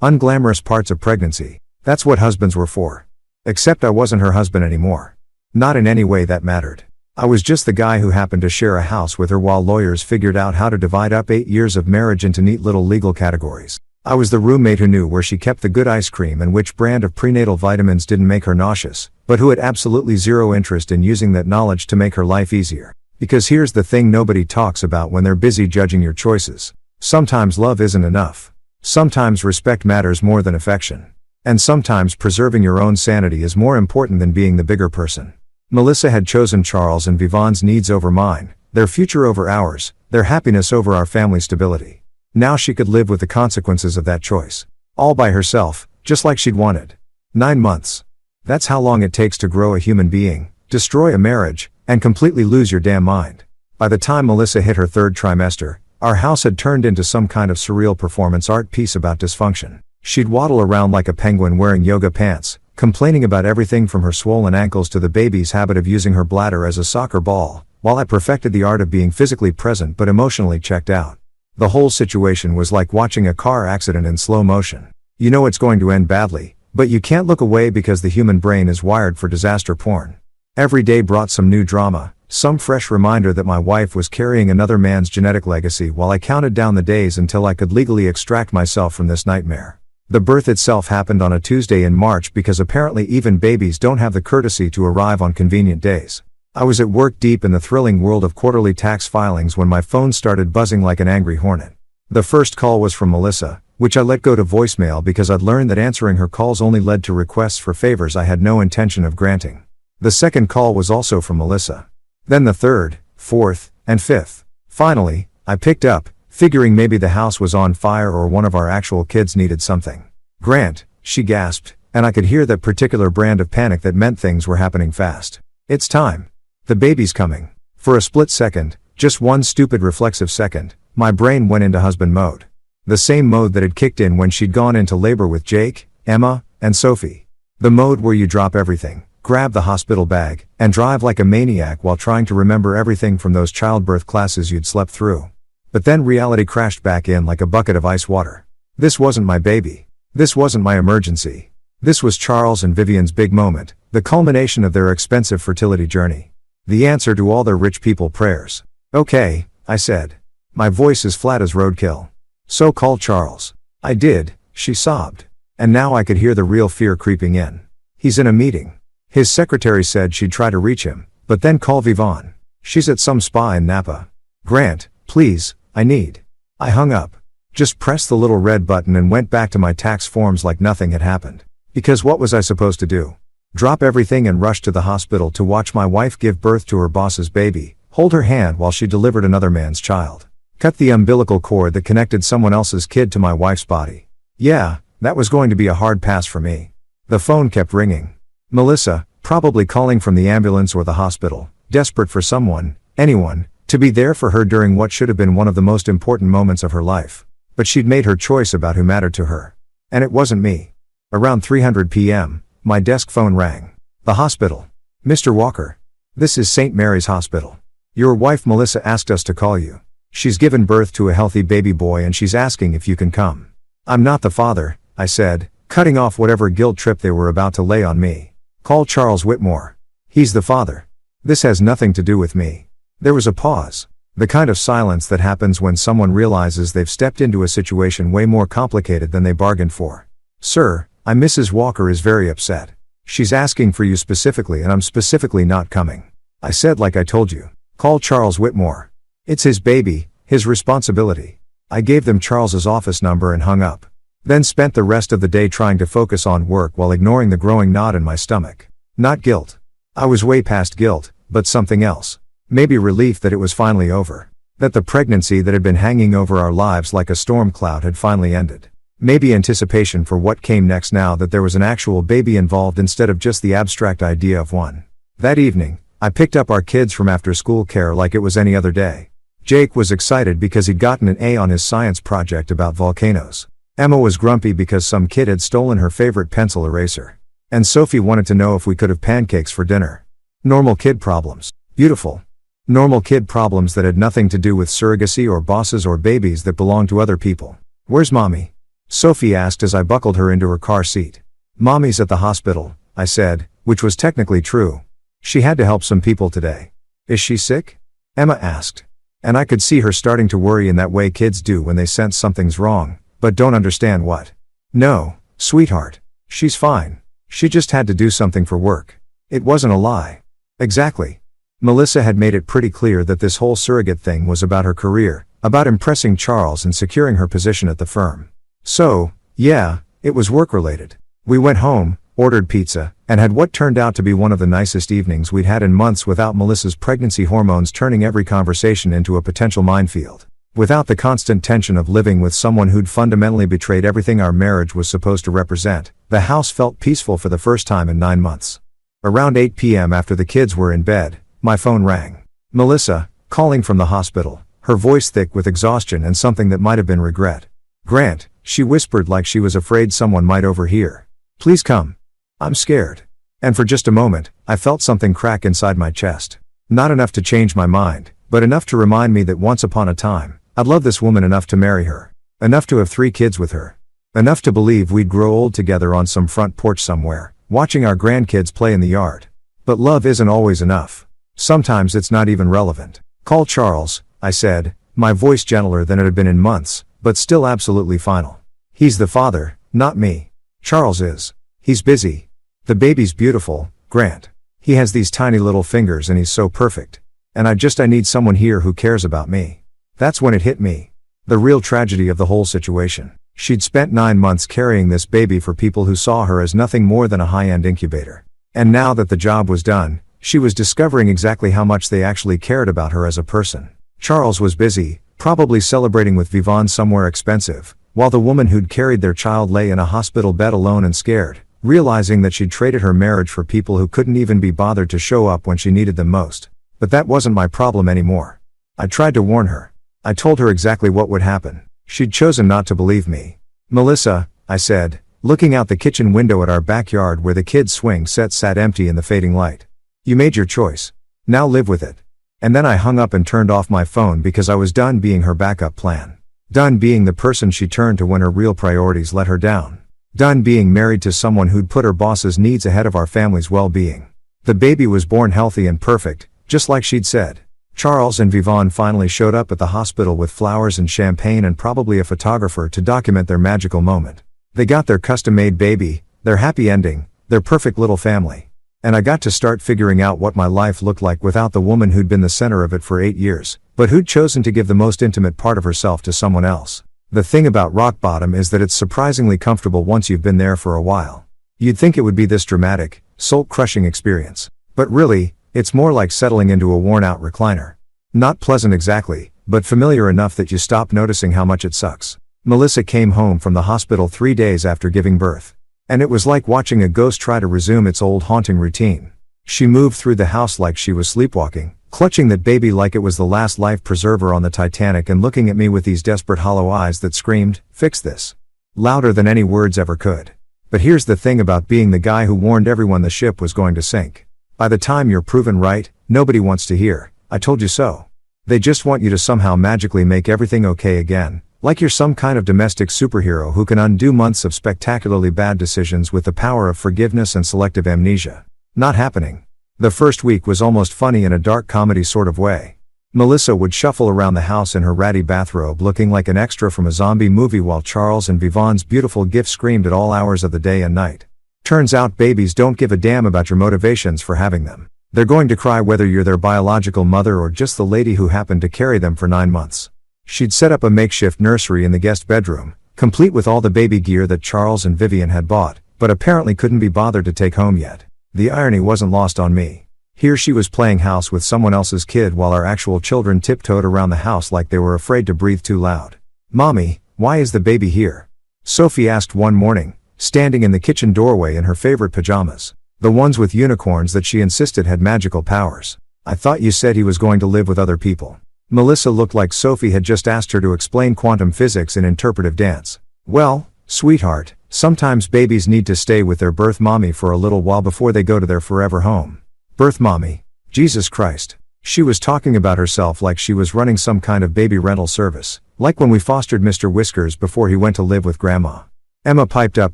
S1: unglamorous parts of pregnancy. That's what husbands were for. Except I wasn't her husband anymore. Not in any way that mattered. I was just the guy who happened to share a house with her while lawyers figured out how to divide up 8 years of marriage into neat little legal categories. I was the roommate who knew where she kept the good ice cream and which brand of prenatal vitamins didn't make her nauseous, but who had absolutely zero interest in using that knowledge to make her life easier. Because here's the thing nobody talks about when they're busy judging your choices. Sometimes love isn't enough. Sometimes respect matters more than affection. And sometimes preserving your own sanity is more important than being the bigger person. Melissa had chosen Charles and Vivon's needs over mine, their future over ours, their happiness over our family stability. Now she could live with the consequences of that choice. All by herself, just like she'd wanted. 9 months. That's how long it takes to grow a human being, destroy a marriage, and completely lose your damn mind. By the time Melissa hit her 3rd trimester, our house had turned into some kind of surreal performance art piece about dysfunction. She'd waddle around like a penguin wearing yoga pants, complaining about everything from her swollen ankles to the baby's habit of using her bladder as a soccer ball, while I perfected the art of being physically present but emotionally checked out. The whole situation was like watching a car accident in slow motion. You know it's going to end badly, but you can't look away because the human brain is wired for disaster porn. Every day brought some new drama, some fresh reminder that my wife was carrying another man's genetic legacy while I counted down the days until I could legally extract myself from this nightmare. The birth itself happened on a Tuesday in March because apparently even babies don't have the courtesy to arrive on convenient days. I was at work deep in the thrilling world of quarterly tax filings when my phone started buzzing like an angry hornet. The first call was from Melissa, which I let go to voicemail because I'd learned that answering her calls only led to requests for favors I had no intention of granting. The second call was also from Melissa. Then the third, fourth, and fifth. Finally, I picked up, figuring maybe the house was on fire or one of our actual kids needed something. "Grant," she gasped, and I could hear that particular brand of panic that meant things were happening fast. "It's time. The baby's coming." For a split second, just one stupid reflexive second, my brain went into husband mode. The same mode that had kicked in when she'd gone into labor with Jake, Emma, and Sophie. The mode where you drop everything, grab the hospital bag, and drive like a maniac while trying to remember everything from those childbirth classes you'd slept through. But then reality crashed back in like a bucket of ice water. This wasn't my baby. This wasn't my emergency. This was Charles and Vivian's big moment, the culmination of their expensive fertility journey. The answer to all their rich people prayers. "Okay," I said. My voice as flat as roadkill. "So call Charles." I did, she sobbed. And now I could hear the real fear creeping in. "He's in a meeting. His secretary said she'd try to reach him, but then call Vivon. She's at some spa in Napa. Grant, please, I need." I hung up. Just pressed the little red button and went back to my tax forms like nothing had happened. Because what was I supposed to do? Drop everything and rush to the hospital to watch my wife give birth to her boss's baby, hold her hand while she delivered another man's child, cut the umbilical cord that connected someone else's kid to my wife's body? Yeah, that was going to be a hard pass for me. The phone kept ringing. Melissa, probably calling from the ambulance or the hospital, desperate for someone, anyone, to be there for her during what should have been one of the most important moments of her life. But she'd made her choice about who mattered to her. And it wasn't me. Around 3:00 p.m., my desk phone rang. "The hospital. Mr. Walker. This is St. Mary's Hospital. Your wife Melissa asked us to call you. She's given birth to a healthy baby boy and she's asking if you can come." "I'm not the father," I said, cutting off whatever guilt trip they were about to lay on me. "Call Charles Whitmore. He's the father. This has nothing to do with me." There was a pause. The kind of silence that happens when someone realizes they've stepped into a situation way more complicated than they bargained for. "Sir, Mrs. Walker is very upset. She's asking for you specifically and I'm specifically not coming." I said like I told you. "Call Charles Whitmore. It's his baby, his responsibility." I gave them Charles's office number and hung up. Then spent the rest of the day trying to focus on work while ignoring the growing knot in my stomach. Not guilt. I was way past guilt, but something else. Maybe relief that it was finally over. That the pregnancy that had been hanging over our lives like a storm cloud had finally ended. Maybe anticipation for what came next now that there was an actual baby involved instead of just the abstract idea of one. That evening, I picked up our kids from after-school care like it was any other day. Jake was excited because he'd gotten an A on his science project about volcanoes. Emma was grumpy because some kid had stolen her favorite pencil eraser. And Sophie wanted to know if we could have pancakes for dinner. Normal kid problems. Beautiful. Normal kid problems that had nothing to do with surrogacy or bosses or babies that belonged to other people. "Where's Mommy?" Sophie asked as I buckled her into her car seat. "Mommy's at the hospital," I said, which was technically true. "She had to help some people today." "Is she sick?" Emma asked. And I could see her starting to worry in that way kids do when they sense something's wrong, but don't understand what. "No, sweetheart. She's fine. She just had to do something for work." It wasn't a lie. Exactly. Melissa had made it pretty clear that this whole surrogate thing was about her career, about impressing Charles and securing her position at the firm. So, yeah, it was work-related. We went home, ordered pizza, and had what turned out to be one of the nicest evenings we'd had in months without Melissa's pregnancy hormones turning every conversation into a potential minefield. Without the constant tension of living with someone who'd fundamentally betrayed everything our marriage was supposed to represent, the house felt peaceful for the first time in 9 months. Around 8 p.m. after the kids were in bed, my phone rang. Melissa, calling from the hospital, her voice thick with exhaustion and something that might have been regret. "Grant," she whispered like she was afraid someone might overhear. "Please come. I'm scared." And for just a moment, I felt something crack inside my chest. Not enough to change my mind, but enough to remind me that once upon a time, I'd love this woman enough to marry her. Enough to have 3 kids with her. Enough to believe we'd grow old together on some front porch somewhere, watching our grandkids play in the yard. But love isn't always enough. Sometimes it's not even relevant. "Call Charles," I said, my voice gentler than it had been in months, but still absolutely final. "He's the father, not me. Charles is. He's busy. The baby's beautiful, Grant. He has these tiny little fingers and he's so perfect. And I need someone here who cares about me." That's when it hit me. The real tragedy of the whole situation. She'd spent 9 months carrying this baby for people who saw her as nothing more than a high-end incubator. And now that the job was done, she was discovering exactly how much they actually cared about her as a person. Charles was busy, probably celebrating with Vivon somewhere expensive, while the woman who'd carried their child lay in a hospital bed alone and scared, realizing that she'd traded her marriage for people who couldn't even be bothered to show up when she needed them most. But that wasn't my problem anymore. I tried to warn her. I told her exactly what would happen. She'd chosen not to believe me. "Melissa," I said, looking out the kitchen window at our backyard where the kids' swing set sat empty in the fading light. "You made your choice. Now live with it." And then I hung up and turned off my phone because I was done being her backup plan. Done being the person she turned to when her real priorities let her down. Done being married to someone who'd put her boss's needs ahead of our family's well-being. The baby was born healthy and perfect, just like she'd said. Charles and Vivon finally showed up at the hospital with flowers and champagne and probably a photographer to document their magical moment. They got their custom-made baby, their happy ending, their perfect little family. And I got to start figuring out what my life looked like without the woman who'd been the center of it for 8 years, but who'd chosen to give the most intimate part of herself to someone else. The thing about rock bottom is that it's surprisingly comfortable once you've been there for a while. You'd think it would be this dramatic, soul-crushing experience. But really, it's more like settling into a worn-out recliner. Not pleasant exactly, but familiar enough that you stop noticing how much it sucks. Melissa came home from the hospital 3 days after giving birth. And it was like watching a ghost try to resume its old haunting routine. She moved through the house like she was sleepwalking, clutching that baby like it was the last life preserver on the Titanic and looking at me with these desperate hollow eyes that screamed, "Fix this," louder than any words ever could. But here's the thing about being the guy who warned everyone the ship was going to sink. By the time you're proven right, nobody wants to hear, "I told you so." They just want you to somehow magically make everything okay again. Like you're some kind of domestic superhero who can undo months of spectacularly bad decisions with the power of forgiveness and selective amnesia. Not happening. The first week was almost funny in a dark comedy sort of way. Melissa would shuffle around the house in her ratty bathrobe looking like an extra from a zombie movie while Charles and Vivon's beautiful gift screamed at all hours of the day and night. Turns out babies don't give a damn about your motivations for having them. They're going to cry whether you're their biological mother or just the lady who happened to carry them for 9 months. She'd set up a makeshift nursery in the guest bedroom, complete with all the baby gear that Charles and Vivian had bought, but apparently couldn't be bothered to take home yet. The irony wasn't lost on me. Here she was playing house with someone else's kid while our actual children tiptoed around the house like they were afraid to breathe too loud. "Mommy, why is the baby here?" Sophie asked one morning, standing in the kitchen doorway in her favorite pajamas. The ones with unicorns that she insisted had magical powers. "I thought you said he was going to live with other people." Melissa looked like Sophie had just asked her to explain quantum physics in interpretive dance. "Well, sweetheart, sometimes babies need to stay with their birth mommy for a little while before they go to their forever home." Birth mommy? Jesus Christ. She was talking about herself like she was running some kind of baby rental service, like when we fostered Mr. Whiskers before he went to live with Grandma. Emma piped up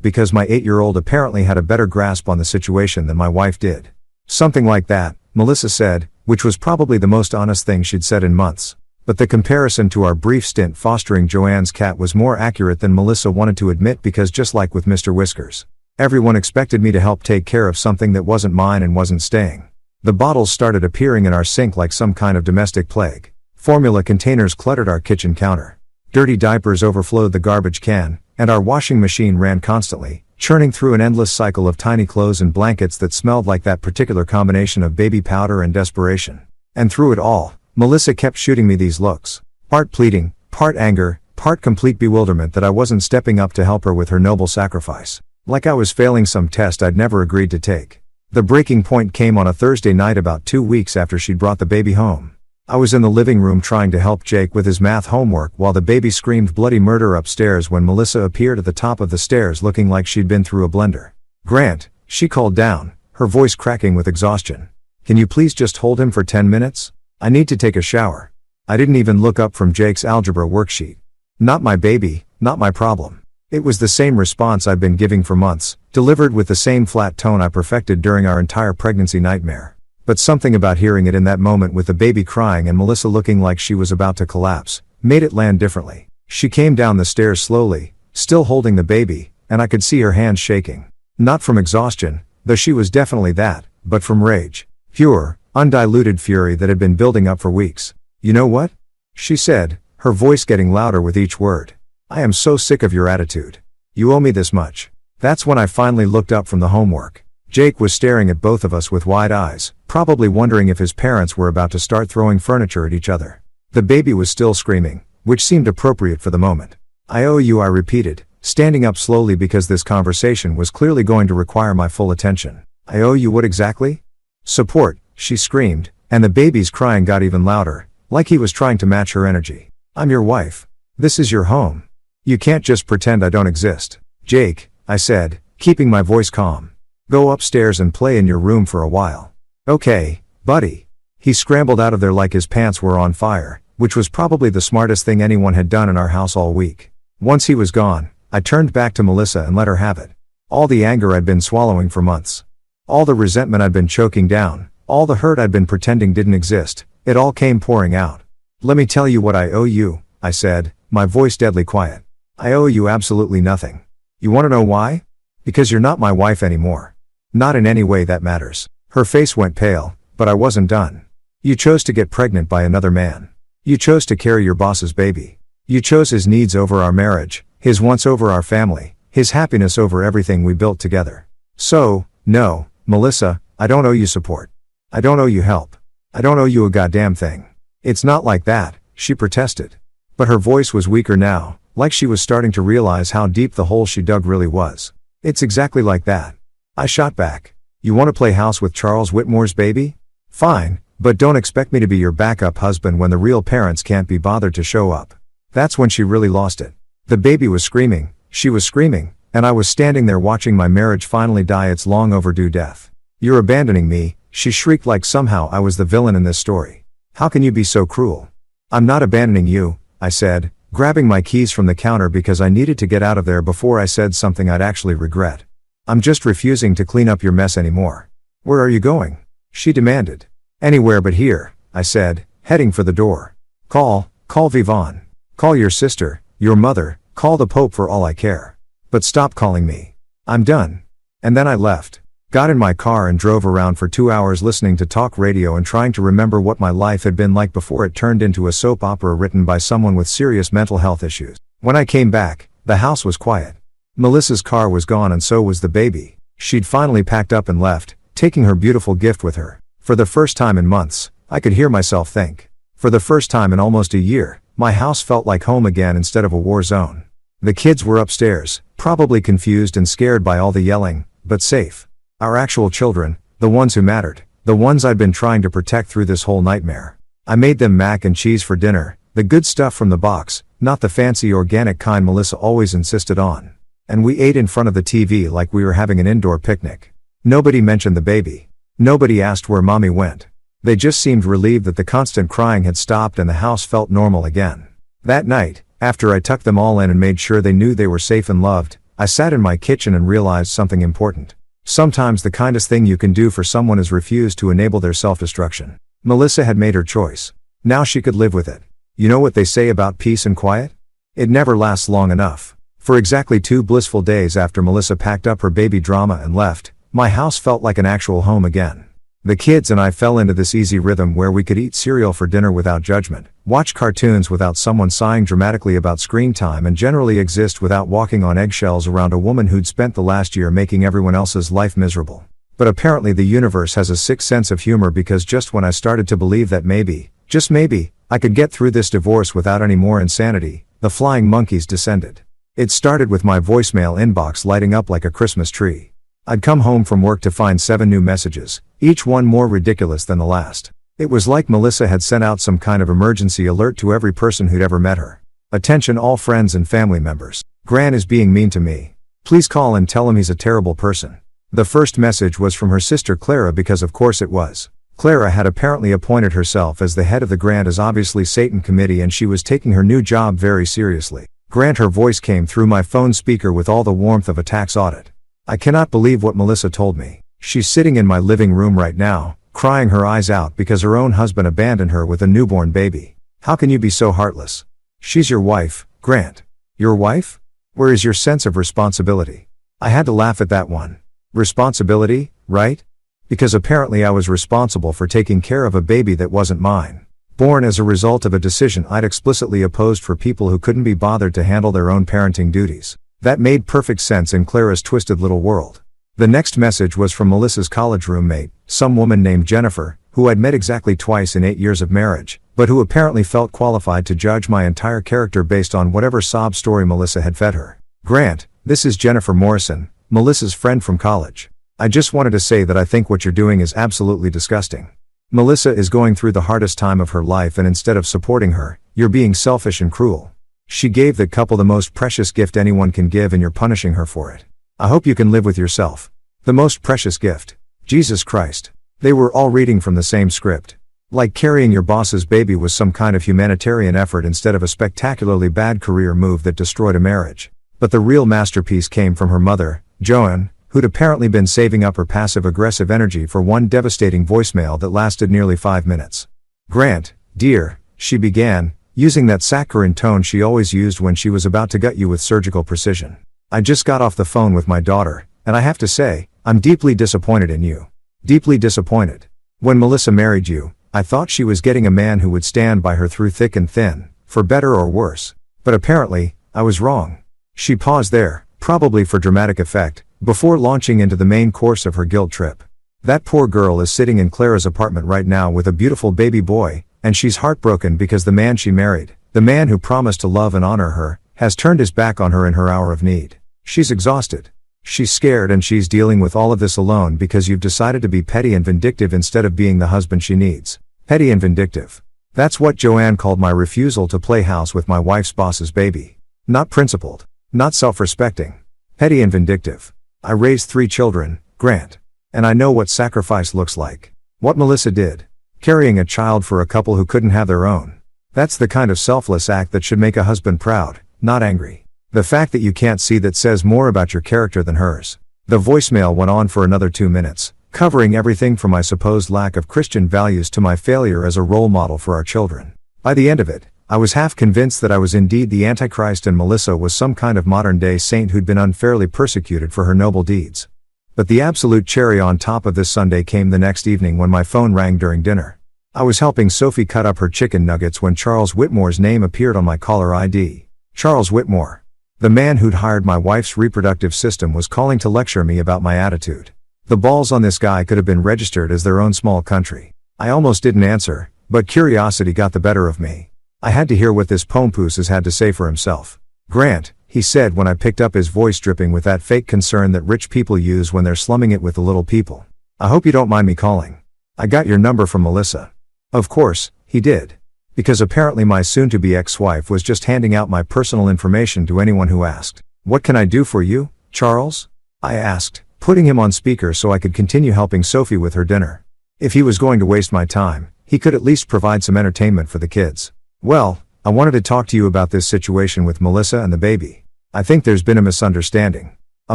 S1: because my 8-year-old apparently had a better grasp on the situation than my wife did. "Something like that," Melissa said, which was probably the most honest thing she'd said in months. But the comparison to our brief stint fostering Joanne's cat was more accurate than Melissa wanted to admit because just like with Mr. Whiskers, everyone expected me to help take care of something that wasn't mine and wasn't staying. The bottles started appearing in our sink like some kind of domestic plague. Formula containers cluttered our kitchen counter. Dirty diapers overflowed the garbage can, and our washing machine ran constantly, churning through an endless cycle of tiny clothes and blankets that smelled like that particular combination of baby powder and desperation. And through it all, Melissa kept shooting me these looks. Part pleading, part anger, part complete bewilderment that I wasn't stepping up to help her with her noble sacrifice. Like I was failing some test I'd never agreed to take. The breaking point came on a Thursday night about 2 weeks after she'd brought the baby home. I was in the living room trying to help Jake with his math homework while the baby screamed bloody murder upstairs when Melissa appeared at the top of the stairs looking like she'd been through a blender. "Grant," she called down, her voice cracking with exhaustion. "Can you please just hold him for 10 minutes? I need to take a shower." I didn't even look up from Jake's algebra worksheet. Not my baby, not my problem. It was the same response I'd been giving for months, delivered with the same flat tone I perfected during our entire pregnancy nightmare. But something about hearing it in that moment with the baby crying and Melissa looking like she was about to collapse, made it land differently. She came down the stairs slowly, still holding the baby, and I could see her hands shaking. Not from exhaustion, though she was definitely that, but from rage. Pure, undiluted fury that had been building up for weeks. "You know what?" she said, her voice getting louder with each word. "I am so sick of your attitude. You owe me this much." That's when I finally looked up from the homework. Jake was staring at both of us with wide eyes, probably wondering if his parents were about to start throwing furniture at each other. The baby was still screaming, which seemed appropriate for the moment. I owe you, I repeated, standing up slowly because this conversation was clearly going to require my full attention. I owe you what exactly? Support, she screamed, and the baby's crying got even louder, like he was trying to match her energy. I'm your wife. This is your home. You can't just pretend I don't exist. Jake, I said, keeping my voice calm. Go upstairs and play in your room for a while. Okay, buddy. He scrambled out of there like his pants were on fire, which was probably the smartest thing anyone had done in our house all week. Once he was gone, I turned back to Melissa and let her have it. All the anger I'd been swallowing for months. All the resentment I'd been choking down, all the hurt I'd been pretending didn't exist, it all came pouring out. Let me tell you what I owe you, I said, my voice deadly quiet. I owe you absolutely nothing. You want to know why? Because you're not my wife anymore. Not in any way that matters. Her face went pale, but I wasn't done. You chose to get pregnant by another man. You chose to carry your boss's baby. You chose his needs over our marriage, his wants over our family, his happiness over everything we built together. So, no, Melissa, I don't owe you support. I don't owe you help. I don't owe you a goddamn thing. It's not like that, she protested. But her voice was weaker now, like she was starting to realize how deep the hole she dug really was. It's exactly like that. I shot back. You want to play house with Charles Whitmore's baby? Fine, but don't expect me to be your backup husband when the real parents can't be bothered to show up. That's when she really lost it. The baby was screaming, she was screaming, and I was standing there watching my marriage finally die its long overdue death. You're abandoning me, she shrieked like somehow I was the villain in this story. How can you be so cruel? I'm not abandoning you, I said, grabbing my keys from the counter because I needed to get out of there before I said something I'd actually regret. I'm just refusing to clean up your mess anymore. Where are you going? She demanded. Anywhere but here, I said, heading for the door. Call Vivon. Call your sister, your mother, call the Pope for all I care. But stop calling me. I'm done. And then I left. Got in my car and drove around for 2 hours listening to talk radio and trying to remember what my life had been like before it turned into a soap opera written by someone with serious mental health issues. When I came back, the house was quiet. Melissa's car was gone and so was the baby. She'd finally packed up and left, taking her beautiful gift with her. For the first time in months, I could hear myself think. For the first time in almost a year, my house felt like home again instead of a war zone. The kids were upstairs, probably confused and scared by all the yelling, but safe. Our actual children, the ones who mattered, the ones I'd been trying to protect through this whole nightmare. I made them mac and cheese for dinner, the good stuff from the box, not the fancy organic kind Melissa always insisted on. And we ate in front of the TV like we were having an indoor picnic. Nobody mentioned the baby. Nobody asked where mommy went. They just seemed relieved that the constant crying had stopped and the house felt normal again. That night, after I tucked them all in and made sure they knew they were safe and loved, I sat in my kitchen and realized something important. Sometimes the kindest thing you can do for someone is refuse to enable their self-destruction. Melissa had made her choice. Now she could live with it. You know what they say about peace and quiet? It never lasts long enough. For exactly 2 blissful days after Melissa packed up her baby drama and left, my house felt like an actual home again. The kids and I fell into this easy rhythm where we could eat cereal for dinner without judgment, watch cartoons without someone sighing dramatically about screen time, and generally exist without walking on eggshells around a woman who'd spent the last year making everyone else's life miserable. But apparently the universe has a sick sense of humor, because just when I started to believe that maybe, just maybe, I could get through this divorce without any more insanity, the flying monkeys descended. It started with my voicemail inbox lighting up like a Christmas tree. I'd come home from work to find 7 new messages, each one more ridiculous than the last. It was like Melissa had sent out some kind of emergency alert to every person who'd ever met her. Attention all friends and family members. Gran is being mean to me. Please call and tell him he's a terrible person. The first message was from her sister Clara, because of course it was. Clara had apparently appointed herself as the head of the Grant as obviously Satan committee, and she was taking her new job very seriously. Grant, her voice came through my phone speaker with all the warmth of a tax audit. I cannot believe what Melissa told me. She's sitting in my living room right now, crying her eyes out because her own husband abandoned her with a newborn baby. How can you be so heartless? She's your wife, Grant. Your wife? Where is your sense of responsibility? I had to laugh at that one. Responsibility, right? Because apparently I was responsible for taking care of a baby that wasn't mine. Born as a result of a decision I'd explicitly opposed for people who couldn't be bothered to handle their own parenting duties. That made perfect sense in Clara's twisted little world. The next message was from Melissa's college roommate, some woman named Jennifer, who I'd met exactly twice in 8 years of marriage, but who apparently felt qualified to judge my entire character based on whatever sob story Melissa had fed her. Grant, this is Jennifer Morrison, Melissa's friend from college. I just wanted to say that I think what you're doing is absolutely disgusting. Melissa is going through the hardest time of her life, and instead of supporting her, you're being selfish and cruel. She gave that couple the most precious gift anyone can give, and you're punishing her for it. I hope you can live with yourself. The most precious gift. Jesus Christ. They were all reading from the same script. Like carrying your boss's baby was some kind of humanitarian effort instead of a spectacularly bad career move that destroyed a marriage. But the real masterpiece came from her mother, Joanne, who'd apparently been saving up her passive-aggressive energy for one devastating voicemail that lasted nearly 5 minutes. Grant, dear, she began, using that saccharine tone she always used when she was about to gut you with surgical precision. I just got off the phone with my daughter, and I have to say, I'm deeply disappointed in you. Deeply disappointed. When Melissa married you, I thought she was getting a man who would stand by her through thick and thin, for better or worse. But apparently, I was wrong. She paused there, probably for dramatic effect, before launching into the main course of her guilt trip. That poor girl is sitting in Clara's apartment right now with a beautiful baby boy, and she's heartbroken because the man she married, the man who promised to love and honor her, has turned his back on her in her hour of need. She's exhausted. She's scared, and she's dealing with all of this alone because you've decided to be petty and vindictive instead of being the husband she needs. Petty and vindictive. That's what Joanne called my refusal to play house with my wife's boss's baby. Not principled. Not self-respecting. Petty and vindictive. I raised 3 children, Grant. And I know what sacrifice looks like. What Melissa did. Carrying a child for a couple who couldn't have their own. That's the kind of selfless act that should make a husband proud, not angry. The fact that you can't see that says more about your character than hers. The voicemail went on for another 2 minutes, covering everything from my supposed lack of Christian values to my failure as a role model for our children. By the end of it, I was half convinced that I was indeed the Antichrist and Melissa was some kind of modern-day saint who'd been unfairly persecuted for her noble deeds. But the absolute cherry on top of this sundae came the next evening when my phone rang during dinner. I was helping Sophie cut up her chicken nuggets when Charles Whitmore's name appeared on my caller ID. Charles Whitmore. The man who'd hired my wife's reproductive system was calling to lecture me about my attitude. The balls on this guy could have been registered as their own small country. I almost didn't answer, but curiosity got the better of me. I had to hear what this pompoose had to say for himself. Grant, he said when I picked up his voice dripping with that fake concern that rich people use when they're slumming it with the little people. I hope you don't mind me calling. I got your number from Melissa. Of course, he did. Because apparently my soon-to-be ex-wife was just handing out my personal information to anyone who asked. What can I do for you, Charles? I asked, putting him on speaker so I could continue helping Sophie with her dinner. If he was going to waste my time, he could at least provide some entertainment for the kids. Well, I wanted to talk to you about this situation with Melissa and the baby. I think there's been a misunderstanding. A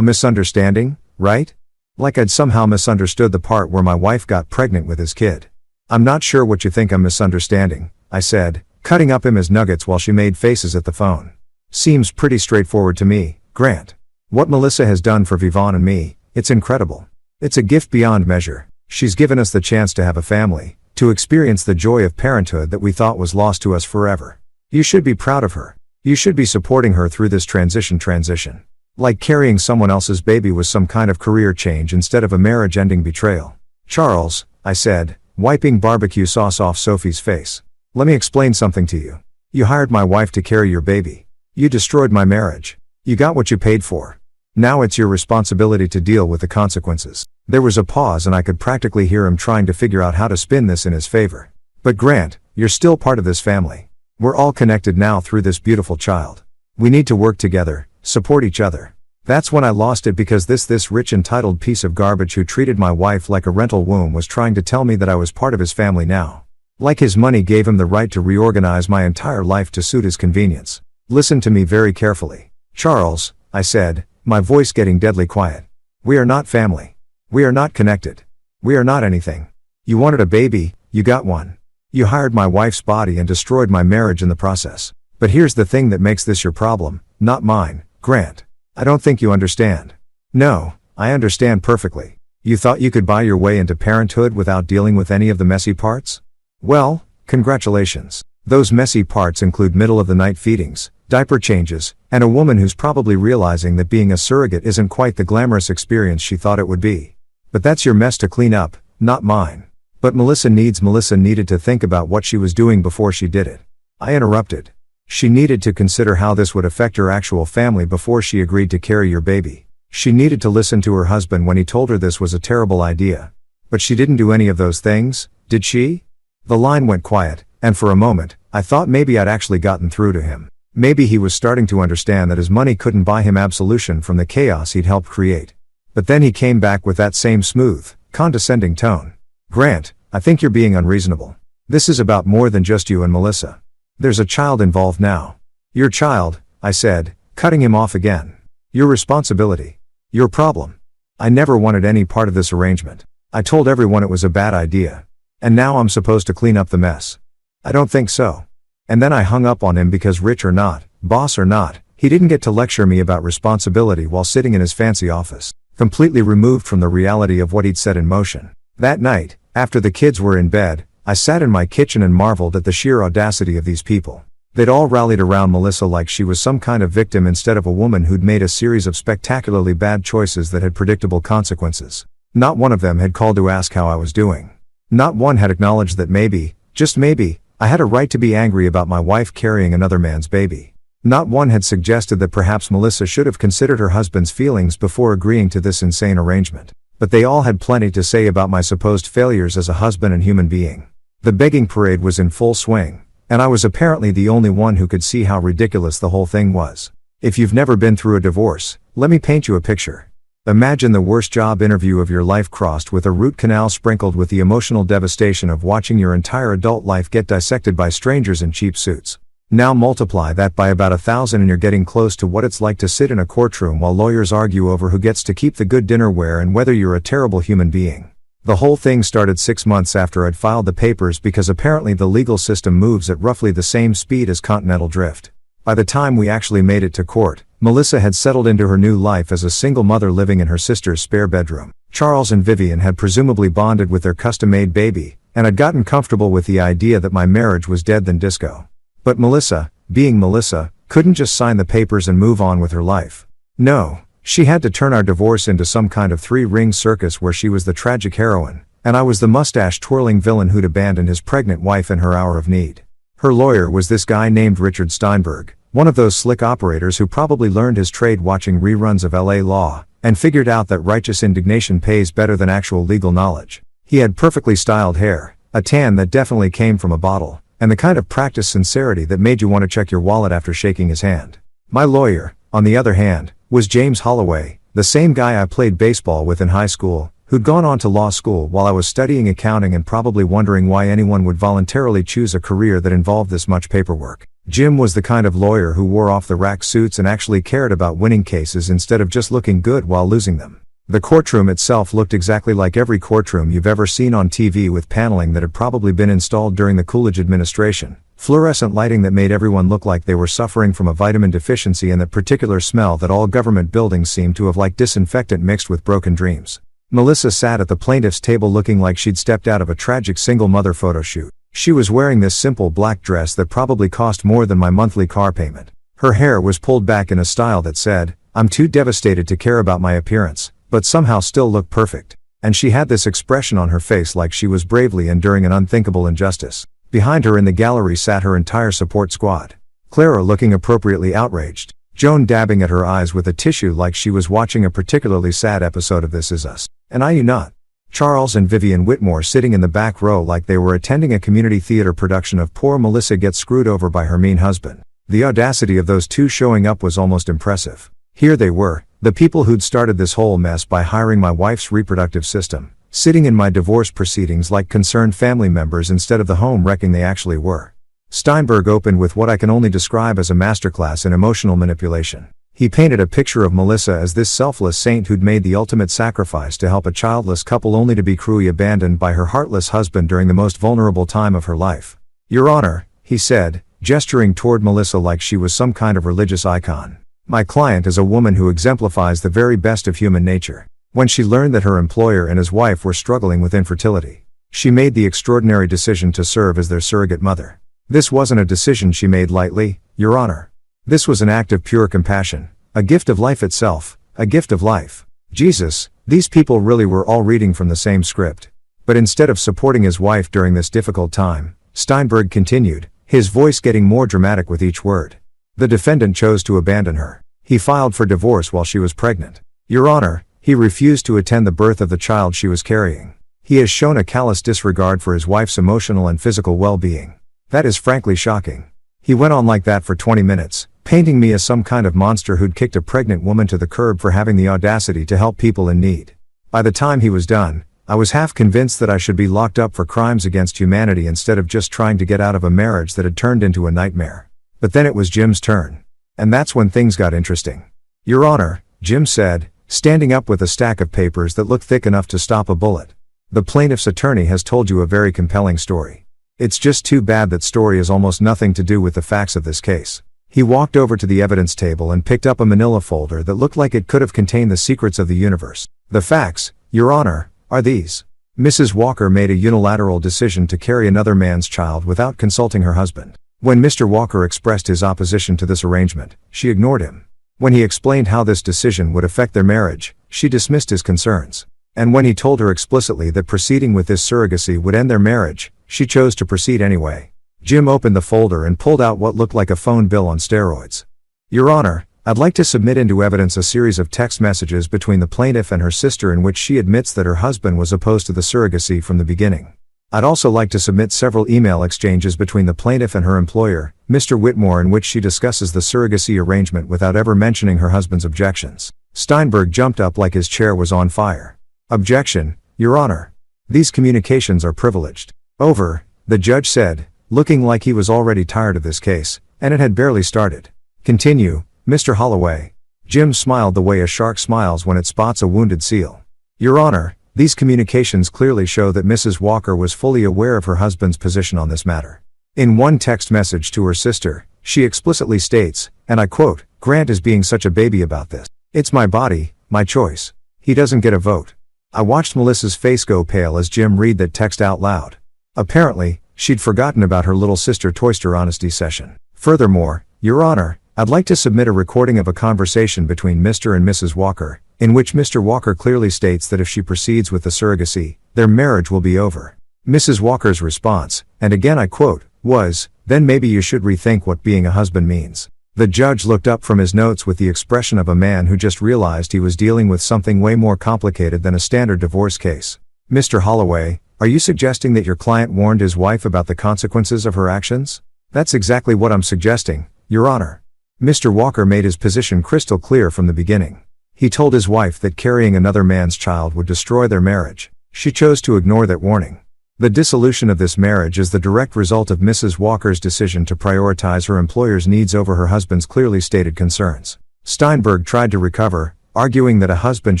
S1: misunderstanding, right? Like I'd somehow misunderstood the part where my wife got pregnant with his kid. I'm not sure what you think I'm misunderstanding, I said, cutting up him as nuggets while she made faces at the phone. Seems pretty straightforward to me, Grant. What Melissa has done for Vivon and me, it's incredible. It's a gift beyond measure. She's given us the chance to have a family, to experience the joy of parenthood that we thought was lost to us forever. You should be proud of her. You should be supporting her through this transition. Like carrying someone else's baby was some kind of career change instead of a marriage-ending betrayal. Charles, I said, wiping barbecue sauce off Sophie's face. Let me explain something to you. You hired my wife to carry your baby. You destroyed my marriage. You got what you paid for. Now it's your responsibility to deal with the consequences. There was a pause and I could practically hear him trying to figure out how to spin this in his favor. But Grant, you're still part of this family. We're all connected now through this beautiful child. We need to work together, support each other. That's when I lost it because this rich entitled piece of garbage who treated my wife like a rental womb was trying to tell me that I was part of his family now. Like his money gave him the right to reorganize my entire life to suit his convenience. Listen to me very carefully. Charles, I said, my voice getting deadly quiet. We are not family. We are not connected. We are not anything. You wanted a baby, you got one. You hired my wife's body and destroyed my marriage in the process. But here's the thing that makes this your problem, not mine, Grant. I don't think you understand. No, I understand perfectly. You thought you could buy your way into parenthood without dealing with any of the messy parts? Well, congratulations. Those messy parts include middle-of-the-night feedings, diaper changes, and a woman who's probably realizing that being a surrogate isn't quite the glamorous experience she thought it would be. But that's your mess to clean up, not mine. But Melissa needed to think about what she was doing before she did it. I interrupted. She needed to consider how this would affect her actual family before she agreed to carry your baby. She needed to listen to her husband when he told her this was a terrible idea. But she didn't do any of those things, did she? The line went quiet, and for a moment, I thought maybe I'd actually gotten through to him. Maybe he was starting to understand that his money couldn't buy him absolution from the chaos he'd helped create. But then he came back with that same smooth, condescending tone. Grant, I think you're being unreasonable. This is about more than just you and Melissa. There's a child involved now. Your child, I said, cutting him off again. Your responsibility. Your problem. I never wanted any part of this arrangement. I told everyone it was a bad idea. And now I'm supposed to clean up the mess. I don't think so. And then I hung up on him because rich or not, boss or not, he didn't get to lecture me about responsibility while sitting in his fancy office, completely removed from the reality of what he'd set in motion. That night, after the kids were in bed, I sat in my kitchen and marveled at the sheer audacity of these people. They'd all rallied around Melissa like she was some kind of victim instead of a woman who'd made a series of spectacularly bad choices that had predictable consequences. Not one of them had called to ask how I was doing. Not one had acknowledged that maybe, just maybe, I had a right to be angry about my wife carrying another man's baby. Not one had suggested that perhaps Melissa should have considered her husband's feelings before agreeing to this insane arrangement. But they all had plenty to say about my supposed failures as a husband and human being. The begging parade was in full swing, and I was apparently the only one who could see how ridiculous the whole thing was. If you've never been through a divorce, let me paint you a picture. Imagine the worst job interview of your life crossed with a root canal sprinkled with the emotional devastation of watching your entire adult life get dissected by strangers in cheap suits. Now multiply that by about 1,000 and you're getting close to what it's like to sit in a courtroom while lawyers argue over who gets to keep the good dinnerware and whether you're a terrible human being. The whole thing started 6 months after I'd filed the papers because apparently the legal system moves at roughly the same speed as continental drift. By the time we actually made it to court, Melissa had settled into her new life as a single mother living in her sister's spare bedroom. Charles and Vivian had presumably bonded with their custom-made baby, and had gotten comfortable with the idea that my marriage was dead than disco. But Melissa, being Melissa, couldn't just sign the papers and move on with her life. No, she had to turn our divorce into some kind of three-ring circus where she was the tragic heroine, and I was the mustache-twirling villain who'd abandoned his pregnant wife in her hour of need. Her lawyer was this guy named Richard Steinberg, one of those slick operators who probably learned his trade watching reruns of LA Law, and figured out that righteous indignation pays better than actual legal knowledge. He had perfectly styled hair, a tan that definitely came from a bottle, and the kind of practiced sincerity that made you want to check your wallet after shaking his hand. My lawyer, on the other hand, was James Holloway, the same guy I played baseball with in high school, who'd gone on to law school while I was studying accounting and probably wondering why anyone would voluntarily choose a career that involved this much paperwork. Jim was the kind of lawyer who wore off-the-rack suits and actually cared about winning cases instead of just looking good while losing them. The courtroom itself looked exactly like every courtroom you've ever seen on TV, with paneling that had probably been installed during the Coolidge administration, fluorescent lighting that made everyone look like they were suffering from a vitamin deficiency, and that particular smell that all government buildings seem to have like disinfectant mixed with broken dreams. Melissa sat at the plaintiff's table looking like she'd stepped out of a tragic single mother photo shoot. She was wearing this simple black dress that probably cost more than my monthly car payment. Her hair was pulled back in a style that said, "I'm too devastated to care about my appearance, but somehow still look perfect." And she had this expression on her face like she was bravely enduring an unthinkable injustice. Behind her in the gallery sat her entire support squad. Clara looking appropriately outraged. Joan dabbing at her eyes with a tissue like she was watching a particularly sad episode of This Is Us. And I not. Charles and Vivian Whitmore sitting in the back row like they were attending a community theater production of Poor Melissa Gets Screwed Over by Her Mean Husband. The audacity of those two showing up was almost impressive. Here they were, the people who'd started this whole mess by hiring my wife's reproductive system, sitting in my divorce proceedings like concerned family members instead of the home wrecking they actually were. Steinberg opened with what I can only describe as a masterclass in emotional manipulation. He painted a picture of Melissa as this selfless saint who'd made the ultimate sacrifice to help a childless couple only to be cruelly abandoned by her heartless husband during the most vulnerable time of her life. "Your Honor," he said, gesturing toward Melissa like she was some kind of religious icon. "My client is a woman who exemplifies the very best of human nature. When she learned that her employer and his wife were struggling with infertility, she made the extraordinary decision to serve as their surrogate mother. This wasn't a decision she made lightly, Your Honor. This was an act of pure compassion, a gift of life itself, a gift of life." Jesus, these people really were all reading from the same script. But instead of supporting his wife during this difficult time, Steinberg continued, his voice getting more dramatic with each word. The defendant chose to abandon her. He filed for divorce while she was pregnant. Your Honor, he refused to attend the birth of the child she was carrying. He has shown a callous disregard for his wife's emotional and physical well-being. That is frankly shocking. He went on like that for 20 minutes, painting me as some kind of monster who'd kicked a pregnant woman to the curb for having the audacity to help people in need. By the time he was done, I was half convinced that I should be locked up for crimes against humanity instead of just trying to get out of a marriage that had turned into a nightmare. But then it was Jim's turn. And that's when things got interesting. Your Honor, Jim said, standing up with a stack of papers that looked thick enough to stop a bullet. The plaintiff's attorney has told you a very compelling story. It's just too bad that story has almost nothing to do with the facts of this case. He walked over to the evidence table and picked up a manila folder that looked like it could have contained the secrets of the universe. The facts, Your Honor, are these. Mrs. Walker made a unilateral decision to carry another man's child without consulting her husband. When Mr. Walker expressed his opposition to this arrangement, she ignored him. When he explained how this decision would affect their marriage, she dismissed his concerns. And when he told her explicitly that proceeding with this surrogacy would end their marriage, she chose to proceed anyway. Jim opened the folder and pulled out what looked like a phone bill on steroids. Your Honor, I'd like to submit into evidence a series of text messages between the plaintiff and her sister in which she admits that her husband was opposed to the surrogacy from the beginning. I'd also like to submit several email exchanges between the plaintiff and her employer, Mr. Whitmore, in which she discusses the surrogacy arrangement without ever mentioning her husband's objections. Steinberg jumped up like his chair was on fire. Objection, Your Honor. These communications are privileged. Over, the judge said, looking like he was already tired of this case, and it had barely started. Continue, Mr. Holloway. Jim smiled the way a shark smiles when it spots a wounded seal. Your Honor, these communications clearly show that Mrs. Walker was fully aware of her husband's position on this matter. In one text message to her sister, she explicitly states, and I quote, Grant is being such a baby about this. It's my body, my choice. He doesn't get a vote. I watched Melissa's face go pale as Jim read that text out loud. Apparently, she'd forgotten about her little sister Toyster honesty session. Furthermore, Your Honor, I'd like to submit a recording of a conversation between Mr. and Mrs. Walker, in which Mr. Walker clearly states that if she proceeds with the surrogacy, their marriage will be over. Mrs. Walker's response, and again I quote, was, then maybe you should rethink what being a husband means. The judge looked up from his notes with the expression of a man who just realized he was dealing with something way more complicated than a standard divorce case. Mr. Holloway, are you suggesting that your client warned his wife about the consequences of her actions? That's exactly what I'm suggesting, Your Honor. Mr. Walker made his position crystal clear from the beginning. He told his wife that carrying another man's child would destroy their marriage. She chose to ignore that warning. The dissolution of this marriage is the direct result of Mrs. Walker's decision to prioritize her employer's needs over her husband's clearly stated concerns. Steinberg tried to recover, arguing that a husband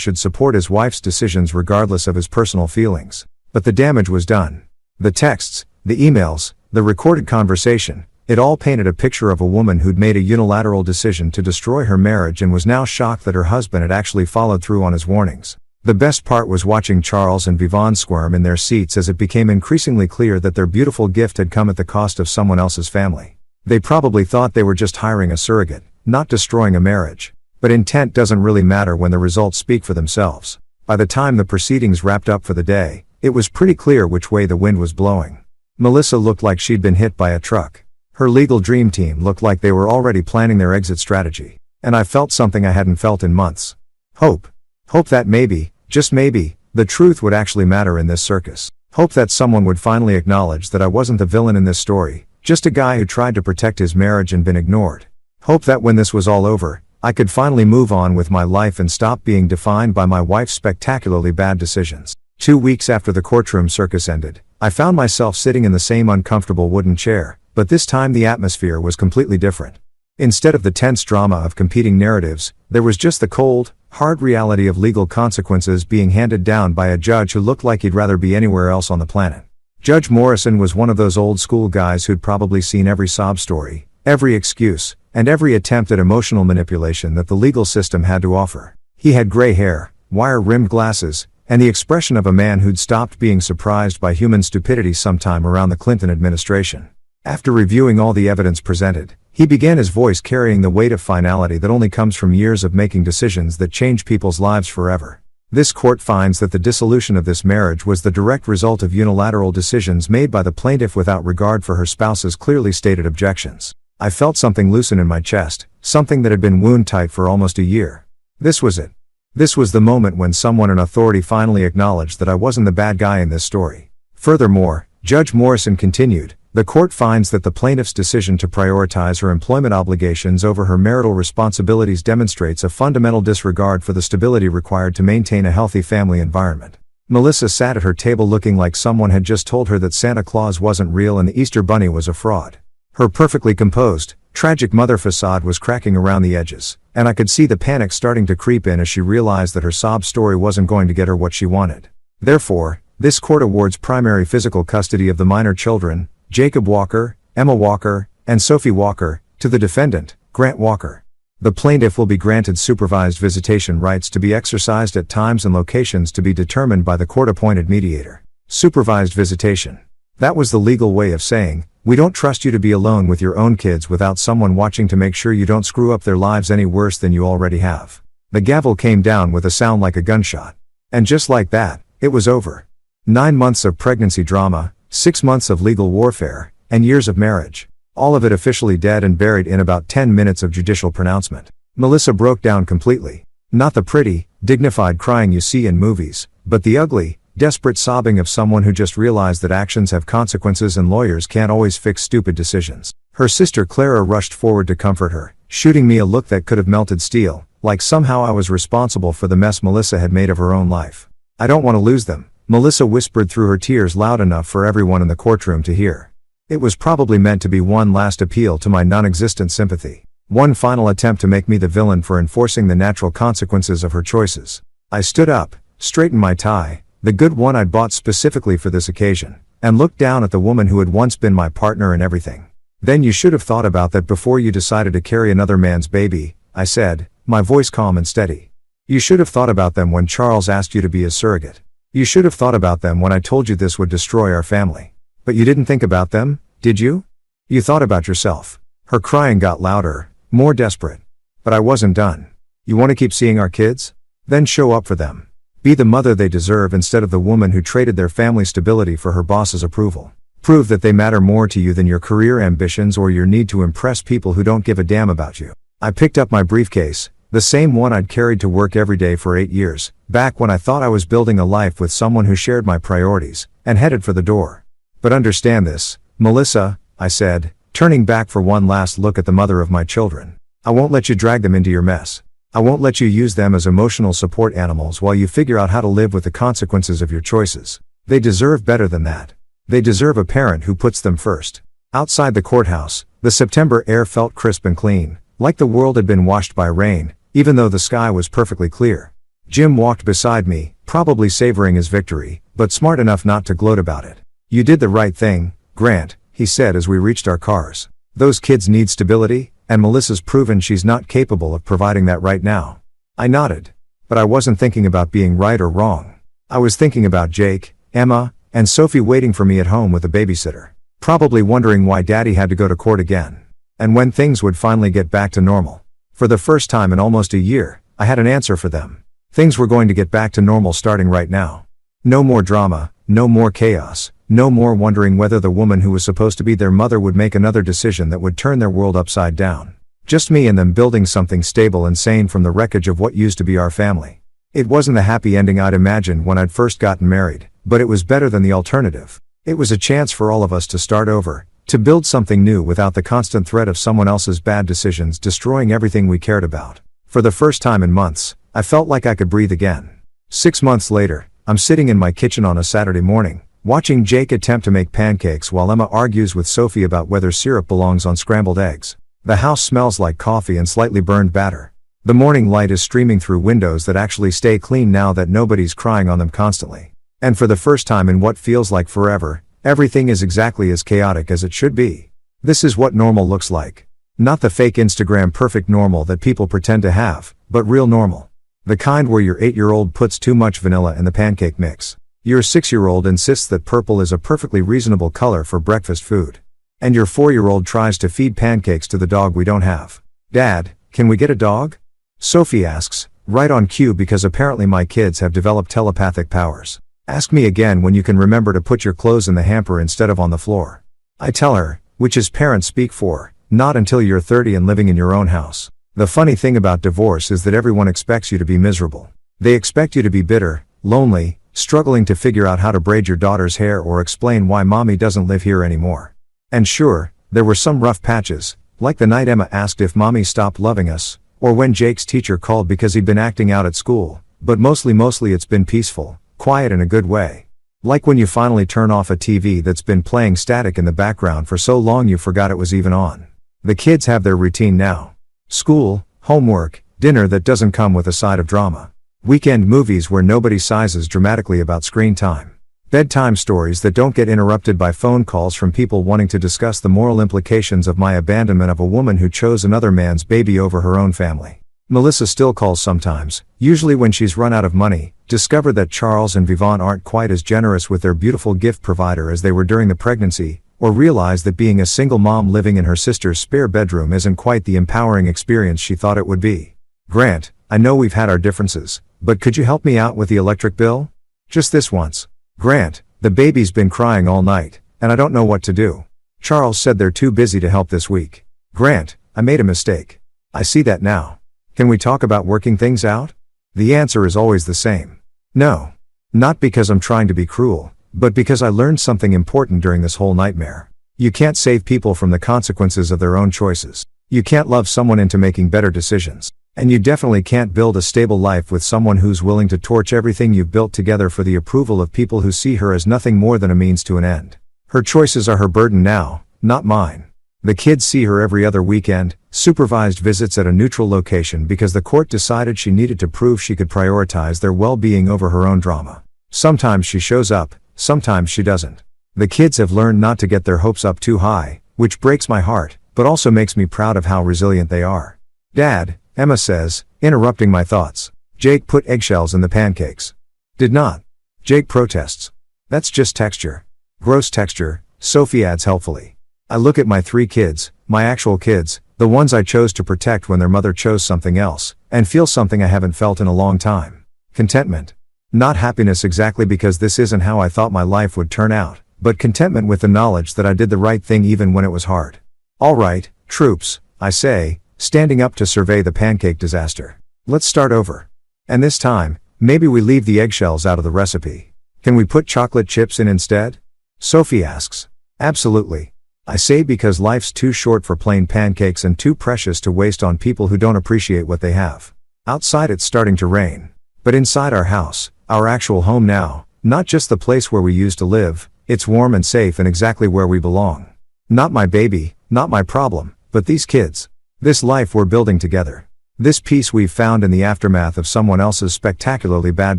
S1: should support his wife's decisions regardless of his personal feelings. But the damage was done. The texts, the emails, the recorded conversation, it all painted a picture of a woman who'd made a unilateral decision to destroy her marriage and was now shocked that her husband had actually followed through on his warnings. The best part was watching Charles and Vivon squirm in their seats as it became increasingly clear that their beautiful gift had come at the cost of someone else's family. They probably thought they were just hiring a surrogate, not destroying a marriage. But intent doesn't really matter when the results speak for themselves. By the time the proceedings wrapped up for the day, it was pretty clear which way the wind was blowing. Melissa looked like she'd been hit by a truck. Her legal dream team looked like they were already planning their exit strategy. And I felt something I hadn't felt in months. Hope. Hope that maybe, just maybe, the truth would actually matter in this circus. Hope that someone would finally acknowledge that I wasn't the villain in this story, just a guy who tried to protect his marriage and been ignored. Hope that when this was all over, I could finally move on with my life and stop being defined by my wife's spectacularly bad decisions. 2 weeks after the courtroom circus ended, I found myself sitting in the same uncomfortable wooden chair, but this time the atmosphere was completely different. Instead of the tense drama of competing narratives, there was just the cold, hard reality of legal consequences being handed down by a judge who looked like he'd rather be anywhere else on the planet. Judge Morrison was one of those old school guys who'd probably seen every sob story, every excuse, and every attempt at emotional manipulation that the legal system had to offer. He had gray hair, wire-rimmed glasses, and the expression of a man who'd stopped being surprised by human stupidity sometime around the Clinton administration. After reviewing all the evidence presented, he began, his voice carrying the weight of finality that only comes from years of making decisions that change people's lives forever. This court finds that the dissolution of this marriage was the direct result of unilateral decisions made by the plaintiff without regard for her spouse's clearly stated objections. I felt something loosen in my chest, something that had been wound tight for almost a year. This was it. This was the moment when someone in authority finally acknowledged that I wasn't the bad guy in this story. Furthermore, Judge Morrison continued, the court finds that the plaintiff's decision to prioritize her employment obligations over her marital responsibilities demonstrates a fundamental disregard for the stability required to maintain a healthy family environment. Melissa sat at her table looking like someone had just told her that Santa Claus wasn't real and the Easter Bunny was a fraud. Her perfectly composed, tragic mother facade was cracking around the edges, and I could see the panic starting to creep in as she realized that her sob story wasn't going to get her what she wanted. Therefore, this court awards primary physical custody of the minor children, Jacob Walker, Emma Walker, and Sophie Walker, to the defendant, Grant Walker. The plaintiff will be granted supervised visitation rights to be exercised at times and locations to be determined by the court-appointed mediator. Supervised visitation. That was the legal way of saying, we don't trust you to be alone with your own kids without someone watching to make sure you don't screw up their lives any worse than you already have. The gavel came down with a sound like a gunshot. And just like that, it was over. 9 months of pregnancy drama, 6 months of legal warfare, and years of marriage. All of it officially dead and buried in about 10 minutes of judicial pronouncement. Melissa broke down completely. Not the pretty, dignified crying you see in movies, but the ugly, desperate sobbing of someone who just realized that actions have consequences and lawyers can't always fix stupid decisions. Her sister Clara rushed forward to comfort her, shooting me a look that could have melted steel, like somehow I was responsible for the mess Melissa had made of her own life. I don't want to lose them, Melissa whispered through her tears loud enough for everyone in the courtroom to hear. It was probably meant to be one last appeal to my non-existent sympathy. One final attempt to make me the villain for enforcing the natural consequences of her choices. I stood up, straightened my tie, the good one I'd bought specifically for this occasion, and looked down at the woman who had once been my partner and everything. Then you should have thought about that before you decided to carry another man's baby, I said, my voice calm and steady. You should have thought about them when Charles asked you to be his surrogate. You should have thought about them when I told you this would destroy our family. But you didn't think about them, did you? You thought about yourself. Her crying got louder, more desperate. But I wasn't done. You want to keep seeing our kids? Then show up for them. Be the mother they deserve instead of the woman who traded their family stability for her boss's approval. Prove that they matter more to you than your career ambitions or your need to impress people who don't give a damn about you. I picked up my briefcase, the same one I'd carried to work every day for 8 years, back when I thought I was building a life with someone who shared my priorities, and headed for the door. But understand this, Melissa, I said, turning back for one last look at the mother of my children. I won't let you drag them into your mess. I won't let you use them as emotional support animals while you figure out how to live with the consequences of your choices. They deserve better than that. They deserve a parent who puts them first. Outside the courthouse, the September air felt crisp and clean, like the world had been washed by rain, even though the sky was perfectly clear. Jim walked beside me, probably savoring his victory, but smart enough not to gloat about it. You did the right thing, Grant, he said as we reached our cars. Those kids need stability, and Melissa's proven she's not capable of providing that right now. I nodded. But I wasn't thinking about being right or wrong. I was thinking about Jake, Emma, and Sophie waiting for me at home with a babysitter. Probably wondering why Daddy had to go to court again. And when things would finally get back to normal. For the first time in almost a year, I had an answer for them. Things were going to get back to normal starting right now. No more drama, no more chaos, no more wondering whether the woman who was supposed to be their mother would make another decision that would turn their world upside down. Just me and them building something stable and sane from the wreckage of what used to be our family. It wasn't the happy ending I'd imagined when I'd first gotten married, but it was better than the alternative. It was a chance for all of us to start over, to build something new without the constant threat of someone else's bad decisions destroying everything we cared about. For the first time in months, I felt like I could breathe again. 6 months later, I'm sitting in my kitchen on a Saturday morning, watching Jake attempt to make pancakes while Emma argues with Sophie about whether syrup belongs on scrambled eggs. The house smells like coffee and slightly burned batter. The morning light is streaming through windows that actually stay clean now that nobody's crying on them constantly. And for the first time in what feels like forever, everything is exactly as chaotic as it should be. This is what normal looks like. Not the fake Instagram perfect normal that people pretend to have, but real normal. The kind where your 8-year-old puts too much vanilla in the pancake mix. Your 6-year-old insists that purple is a perfectly reasonable color for breakfast food. And your 4-year-old tries to feed pancakes to the dog we don't have. Dad, can we get a dog? Sophie asks, Right on cue because apparently my kids have developed telepathic powers. Ask me again when you can remember to put your clothes in the hamper instead of on the floor. I tell her, which is parents speak for, not until you're 30 and living in your own house. The funny thing about divorce is that everyone expects you to be miserable. They expect you to be bitter, lonely, struggling to figure out how to braid your daughter's hair or explain why mommy doesn't live here anymore. And sure, there were some rough patches, like the night Emma asked if mommy stopped loving us, or when Jake's teacher called because he'd been acting out at school, but mostly it's been peaceful, quiet in a good way. Like when you finally turn off a TV that's been playing static in the background for so long you forgot it was even on. The kids have their routine now. School, homework, dinner that doesn't come with a side of drama. Weekend movies where nobody sighs dramatically about screen time. Bedtime stories that don't get interrupted by phone calls from people wanting to discuss the moral implications of my abandonment of a woman who chose another man's baby over her own family. Melissa still calls sometimes, usually when she's run out of money, discovered that Charles and Vivant aren't quite as generous with their beautiful gift provider as they were during the pregnancy, or realize that being a single mom living in her sister's spare bedroom isn't quite the empowering experience she thought it would be. Grant, I know we've had our differences, but could you help me out with the electric bill? Just this once. Grant, the baby's been crying all night, and I don't know what to do. Charles said they're too busy to help this week. Grant, I made a mistake. I see that now. Can we talk about working things out? The answer is always the same. No. Not because I'm trying to be cruel, but because I learned something important during this whole nightmare. You can't save people from the consequences of their own choices. You can't love someone into making better decisions. And you definitely can't build a stable life with someone who's willing to torch everything you've built together for the approval of people who see her as nothing more than a means to an end. Her choices are her burden now, not mine. The kids see her every other weekend, supervised visits at a neutral location because the court decided she needed to prove she could prioritize their well-being over her own drama. Sometimes she shows up, sometimes she doesn't. The kids have learned not to get their hopes up too high, which breaks my heart, but also makes me proud of how resilient they are. Dad, Emma says, interrupting my thoughts. Jake put eggshells in the pancakes. Did not. Jake protests. That's just texture. Gross texture, Sophie adds helpfully. I look at my 3 kids, my actual kids, the ones I chose to protect when their mother chose something else, and feel something I haven't felt in a long time. Contentment. Not happiness exactly because this isn't how I thought my life would turn out, but contentment with the knowledge that I did the right thing even when it was hard. All right, troops, I say, standing up to survey the pancake disaster. Let's start over. And this time, maybe we leave the eggshells out of the recipe. Can we put chocolate chips in instead? Sophie asks. Absolutely. I say because life's too short for plain pancakes and too precious to waste on people who don't appreciate what they have. Outside it's starting to rain. But inside our house, our actual home now, not just the place where we used to live, it's warm and safe and exactly where we belong. Not my baby, not my problem, but these kids. This life we're building together. This peace we've found in the aftermath of someone else's spectacularly bad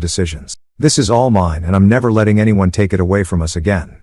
S1: decisions. This is all mine and I'm never letting anyone take it away from us again.